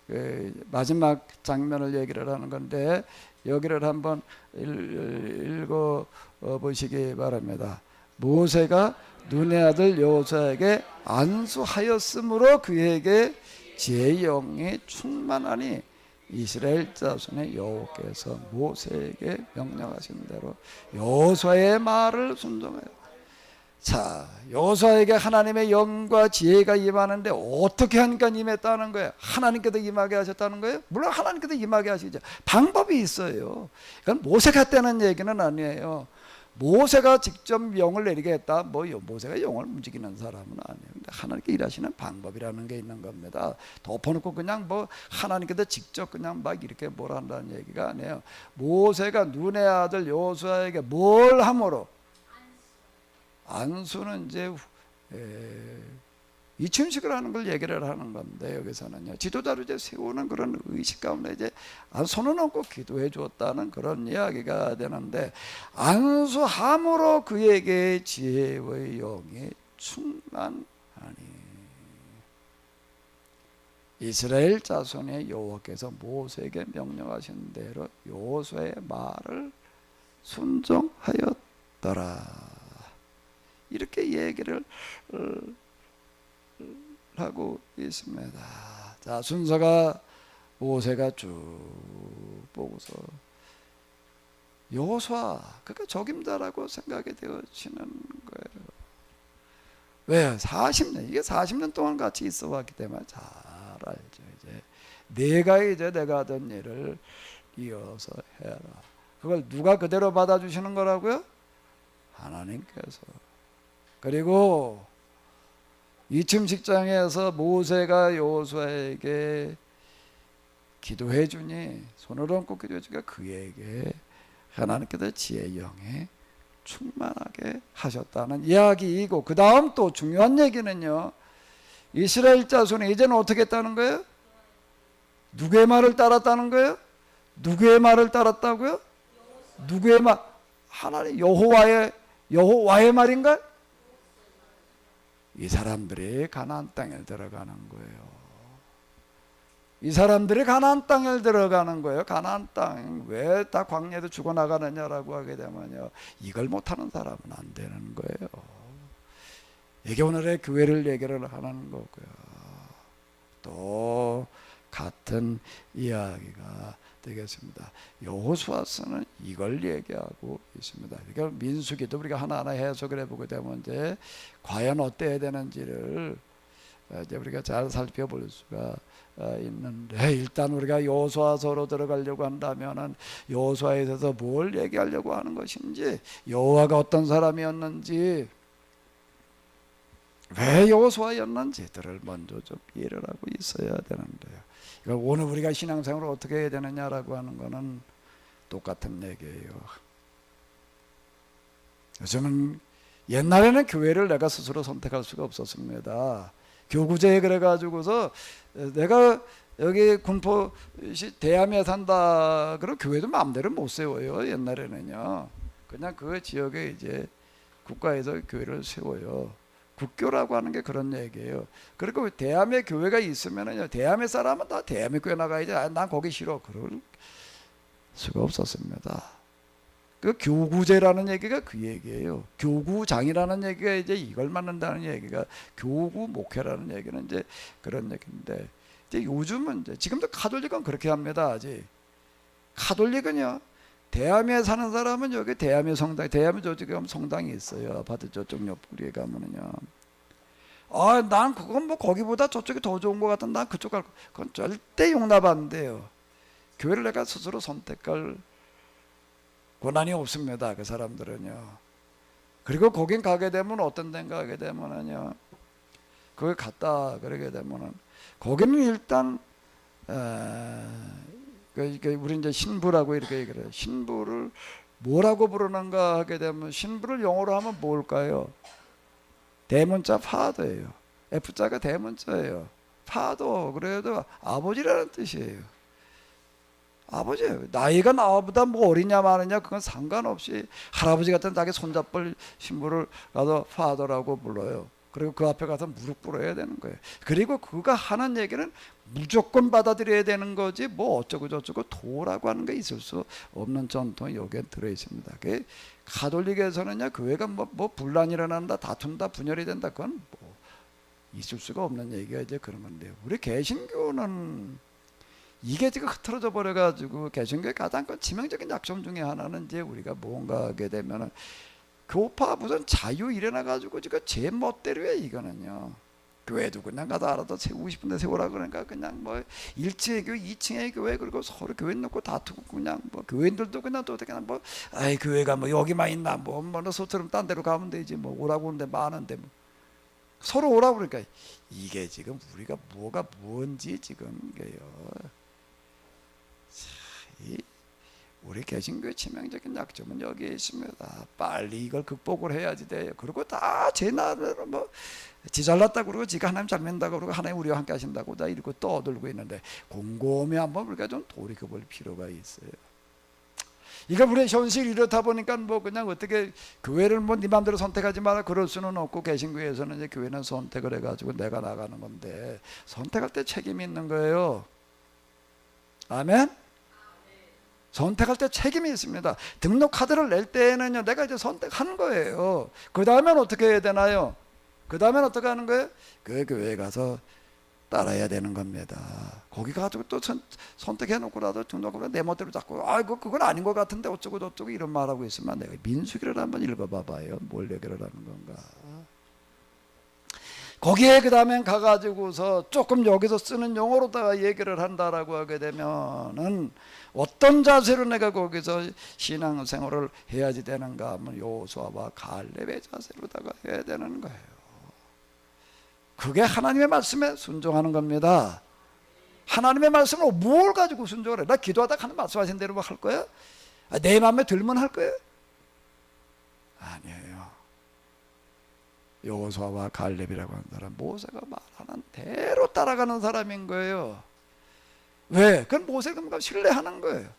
그 마지막 장면을 얘기를 하는 건데 여기를 한번 읽어 보시기 바랍니다. 모세가 눈의 아들 여호수아에게 안수하였으므로 그에게 지혜의 영이 충만하니 이스라엘 자손의 여호와께서 모세에게 명령하신 대로 여호수아의 말을 순종하여. 자, 여호수아에게 하나님의 영과 지혜가 임하는데 어떻게 하니까 임했다는 거예요? 하나님께서 임하게 하셨다는 거예요? 물론 하나님께서 임하게 하시죠. 방법이 있어요. 이건 모세가 했다는 얘기는 아니에요. 모세가 직접 영을 내리게 했다. 모세가 영을 움직이는 사람은 아니에요. 근데 하나님께 일하시는 방법이라는 게 있는 겁니다. 덮어놓고 그냥 하나님께서 직접 그냥 막 이렇게 뭘 한다는 얘기가 아니에요. 모세가 눈의 아들 여호수아에게 뭘 함으로? 안수는 이제 이춘식을 하는 걸 얘기를 하는 건데 여기서는요, 지도자로 이제 세우는 그런 의식 가운데 이제 손을 얹고 기도해 주었다는 그런 이야기가 되는데, 안수함으로 그에게 지혜의 영이 충만하니 이스라엘 자손의 여호와께서 모세에게 명령하신 대로 여호수아의 말을 순종하였더라. 이렇게 얘기를 하고 있습니다. 자, 순서가 모세가 쭉 보고서 여호수아, 그러니까 적임자라고 생각이 되어지는 거예요. 왜? 40년, 이게 40년 동안 같이 있어 왔기 때문에 잘 알죠. 이제 내가 하던 일을 이어서 해라. 그걸 누가 그대로 받아주시는 거라고요? 하나님께서. 그리고 이침식장에서 모세가 여호수아에게 기도해 주니, 손을 얹고 기도해 주니까 그에게 하나님께서 지혜의 영에 충만하게 하셨다는 이야기이고, 그 다음 또 중요한 얘기는요, 이스라엘 자손이 이제는 어떻게 했다는 거예요? 누구의 말을 따랐다는 거예요? 누구의 말을 따랐다고요? 누구의 말? 하나님 여호와의 말인가요? 이 사람들이 가나안 땅에 들어가는 거예요. 이 사람들이 가나안 땅에 들어가는 거예요. 가나안 땅 왜 다 광야에도 죽어나가느냐라고 하게 되면요, 이걸 못하는 사람은 안 되는 거예요. 이게 오늘의 교회를 얘기를 하는 거고요. 또 같은 이야기가 되겠습니다. 여호수아서는 이걸 얘기하고 있습니다. 그러니까 민수기도 우리가 하나하나 해석을 해보게 되면 이제 과연 어때야 되는지를 이제 우리가 잘 살펴볼 수가 있는데, 일단 우리가 여호수아서로 들어가려고 한다면은 여호수아에 대해서 뭘 얘기하려고 하는 것인지, 여호와가 어떤 사람이었는지, 왜 여호수아였는지들을 먼저 좀 이해를 하고 있어야 되는데요. 오늘 우리가 신앙생활을 어떻게 해야 되느냐라고 하는 거는 똑같은 얘기예요. 저는 옛날에는 교회를 내가 스스로 선택할 수가 없었습니다. 교구제에 그래가지고서 내가 여기 군포시 대암에 산다 그럼 교회도 마음대로 못 세워요. 옛날에는요, 그냥 그 지역에 이제 국가에서 교회를 세워요. 국교라고 하는 게 그런 얘기예요. 그리고 대함의 교회가 있으면은요, 대함의 사람은 다 대함의 교회 나가야지. 난 거기 싫어. 그럴 수가 없었습니다. 그 교구제라는 얘기가 그 얘기예요. 교구장이라는 얘기가 이제 이걸 만든다는 얘기가, 교구 목회라는 얘기는 이제 그런 얘기인데, 이제 요즘은 이제 지금도 가톨릭은 그렇게 합니다. 아직 가톨릭은요, 대함에 사는 사람은 여기 대함의 성당, 대함에 저쪽에 가면 성당이 있어요. 아파트 저쪽 옆구리에 가면은요. 난 그건 뭐 거기보다 저쪽이 더 좋은 것 같은, 난 그쪽 갈, 그건 절대 용납 안 돼요. 교회를 내가 스스로 선택할 권한이 없습니다. 그 사람들은요. 그리고 거긴 가게 되면 어떤 데인가 가게 되면은요, 거기 갔다 그러게 되면은 거기는 일단 우리 이제 신부라고 이렇게 얘기를 해요. 신부를 뭐라고 부르는가 하게 되면, 신부를 영어로 하면 뭘까요? 대문자 파더예요. F자가 대문자예요. 파더, 그래도 아버지라는 뜻이에요. 아버지예요. 나이가 나보다 뭐 어리냐 마느냐 그건 상관없이 할아버지 같은 자기 손잡을 신부를 가서 파더라고 불러요. 그리고 그 앞에 가서 무릎 꿇어야 되는 거예요. 그리고 그가 하는 얘기는 무조건 받아들여야 되는 거지, 뭐 어쩌고 저쩌고 도라고 하는 게 있을 수 없는 전통이 여기에 들어있습니다. 그 가톨릭에서는요, 교회가 뭐 분란이 일어난다, 다툰다, 분열이 된다, 그건 뭐 있을 수가 없는 얘기가 이제 그런 건데요. 우리 개신교는 이게 지금 흐트러져 버려가지고, 개신교의 가장 큰 치명적인 약점 중에 하나는 이제 우리가 뭔가 하게 되면은 교파 무슨 자유 일어나가지고 지금 제 멋대로 해. 이거는요, 교회도 그냥 가다 알아서 세우고 싶은데 세우라 그러니까 그냥 뭐 1층의 교회, 2층의 교회, 그리고 서로 교회 놓고 다투고, 그냥 뭐 교인들도 그냥 또 그냥 뭐 아이 교회가 뭐 여기만 있나, 뭐 소처럼 딴 데로 가면 되지, 뭐 오라고 하는데 많은데 뭐 서로 오라고 그러니까, 이게 지금 우리가 뭐가 뭔지 지금 이게요. 우리 개신교의 치명적인 약점은 여기에 있습니다. 빨리 이걸 극복을 해야지 돼요. 그리고 다 제 나름대로 뭐 지 잘났다고 그러고 지가 하나님 잘 믿는다고 그러고 하나님 우리와 함께 하신다고 다 이러고 떠들고 있는데, 곰곰이 한번 우리가 좀 돌이켜볼 필요가 있어요. 이거 우리 현실이 이렇다 보니까 뭐 그냥 어떻게 교회를 뭐 네 맘대로 선택하지 마라 그럴 수는 없고, 개신교에서는 이제 교회는 선택을 해가지고 내가 나가는 건데, 선택할 때 책임이 있는 거예요. 아멘? 선택할 때 책임이 있습니다. 등록 카드를 낼 때에는요, 내가 이제 선택한 거예요. 그 다음엔 어떻게 해야 되나요? 그 다음엔 어떻게 하는 거예요? 그 교회에 가서 따라야 되는 겁니다. 거기 가지고 또 선택해놓고라도 등록을 내 멋대로 자꾸 그건 아닌 것 같은데 어쩌고 저쩌고 이런 말하고 있으면, 내가 민수기를 한번 읽어봐봐요. 뭘 얘기를 하는 건가. 거기에 그 다음엔 가가지고서 조금 여기서 쓰는 용어로다가 얘기를 한다라고 하게 되면은, 어떤 자세로 내가 거기서 신앙생활을 해야지 되는가 하면 여호수아와 갈렙의 자세로다가 해야 되는 거예요. 그게 하나님의 말씀에 순종하는 겁니다. 하나님의 말씀을 뭘 가지고 순종을 해? 나 기도하다가 하나님 말씀하신 대로 할 거야? 내 마음에 들면 할 거야? 아니에요. 여호수아와 갈렙이라고 하는 사람, 모세가 말하는 대로 따라가는 사람인 거예요. 왜? 그건 모세가 신뢰하는 거예요.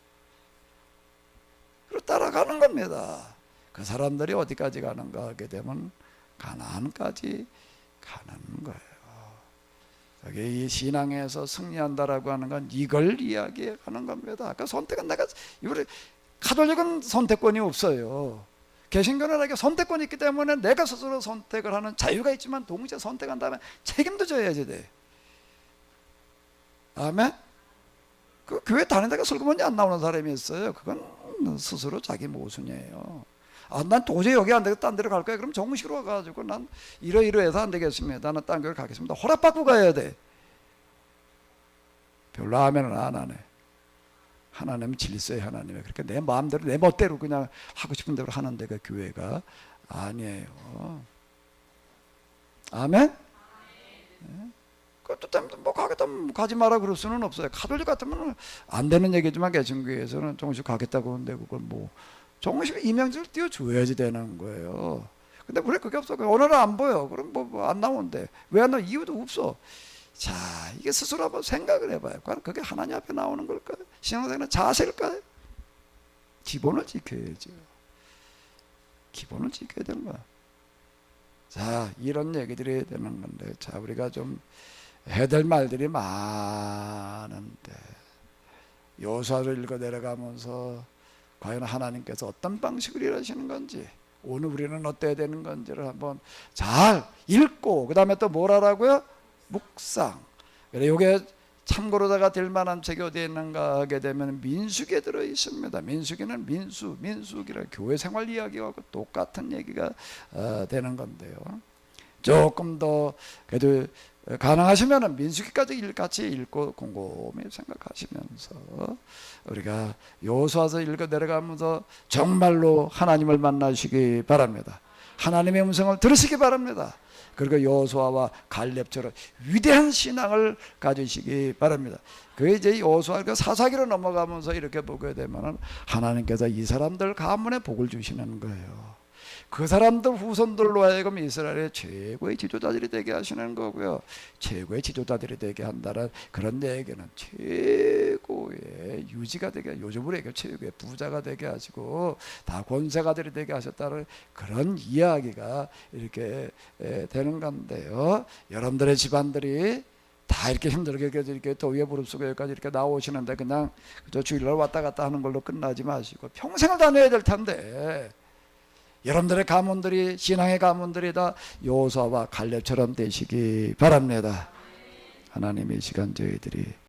그리고 따라가는 겁니다. 그 사람들이 어디까지 가는가 하게 되면 가나안까지 가는 거예요. 여기 이 신앙에서 승리한다라고 하는 건 이걸 이야기하는 겁니다. 그 선택은 우리 가톨릭은 선택권이 없어요. 개신교는 이렇게 선택권이 있기 때문에 내가 스스로 선택을 하는 자유가 있지만, 동시에 선택한 다음에 책임도 져야지 돼. 아멘? 그 교회 다니다가 설교문이 안 나오는 사람이 있어요. 그건 스스로 자기 모순이에요. 난 도저히 여기 안 되겠다, 딴 데로 갈 거야. 그럼 정식으로 와가지고 난 이러이러해서 안 되겠습니다. 나는 딴 교회 가겠습니다. 허락받고 가야 돼. 별로 하면은 안 하네. 하나님은 질서의 하나님이에요. 그러니까 내 마음대로 내 멋대로 그냥 하고 싶은 대로 하는 데가 교회가 아니에요. 아멘? 네? 그것도 때문에 뭐 가겠다 가지 마라 그럴 수는 없어요. 가톨릭 같으면 안 되는 얘기지만, 개신교에서는 조금씩 가겠다고 하는데 그걸 뭐 조금씩 이명을 띄워줘야지 되는 거예요. 근데 우리 그게 없어. 오늘은 안 보여. 그럼 뭐 안 나오는데 왜 안 나와? 이유도 없어. 자, 이게 스스로 한번 생각을 해봐요. 그게 하나님 앞에 나오는 걸까요? 신앙생활은 자세일까요? 기본을 지켜야죠. 기본을 지켜야 되는 거야. 자, 이런 얘기들이 되는 건데, 자, 우리가 좀 해야 될 말들이 많은데, 여호수아를 읽어 내려가면서 과연 하나님께서 어떤 방식으로 일하시는 건지, 오늘 우리는 어때야 되는 건지를 한번 잘 읽고, 그 다음에 또 뭘 하라고요? 묵상. 그래, 요게 참고로다가 될 만한 책이 어디에 있는가 하게 되면 민수기에 들어 있습니다. 민수기는 민수기라 교회 생활 이야기와 똑같은 얘기가 되는 건데요. 조금 더 그래도 가능하시면 민수기까지 같이 읽고 곰곰이 생각하시면서 우리가 여호수아서 읽어 내려가면서 정말로 하나님을 만나시기 바랍니다. 하나님의 음성을 들으시기 바랍니다. 그리고 여호수아와 갈렙처럼 위대한 신앙을 가지시기 바랍니다. 그게 이제 여호수아가 사사기로 넘어가면서 이렇게 보게 되면 하나님께서 이 사람들 가문에 복을 주시는 거예요. 그 사람들 후손들로 하여금 이스라엘의 최고의 지도자들이 되게 하시는 거고요. 최고의 지도자들이 되게 한다는 그런 얘기는 최고의 유지가 되게, 요즘으로 얘기해 최고의 부자가 되게 하시고 다 권세가들이 되게 하셨다는 그런 이야기가 이렇게 되는 건데요. 여러분들의 집안들이 다 이렇게 힘들게 이렇게 더위에 무릎 쓰고 여기까지 이렇게 나오시는데 그냥 저 주일날 왔다 갔다 하는 걸로 끝나지 마시고 평생을 다녀야 될 텐데, 여러분들의 가문들이, 신앙의 가문들이 다 여호수아와 갈렙처럼 되시기 바랍니다. 하나님의 시간 저희들이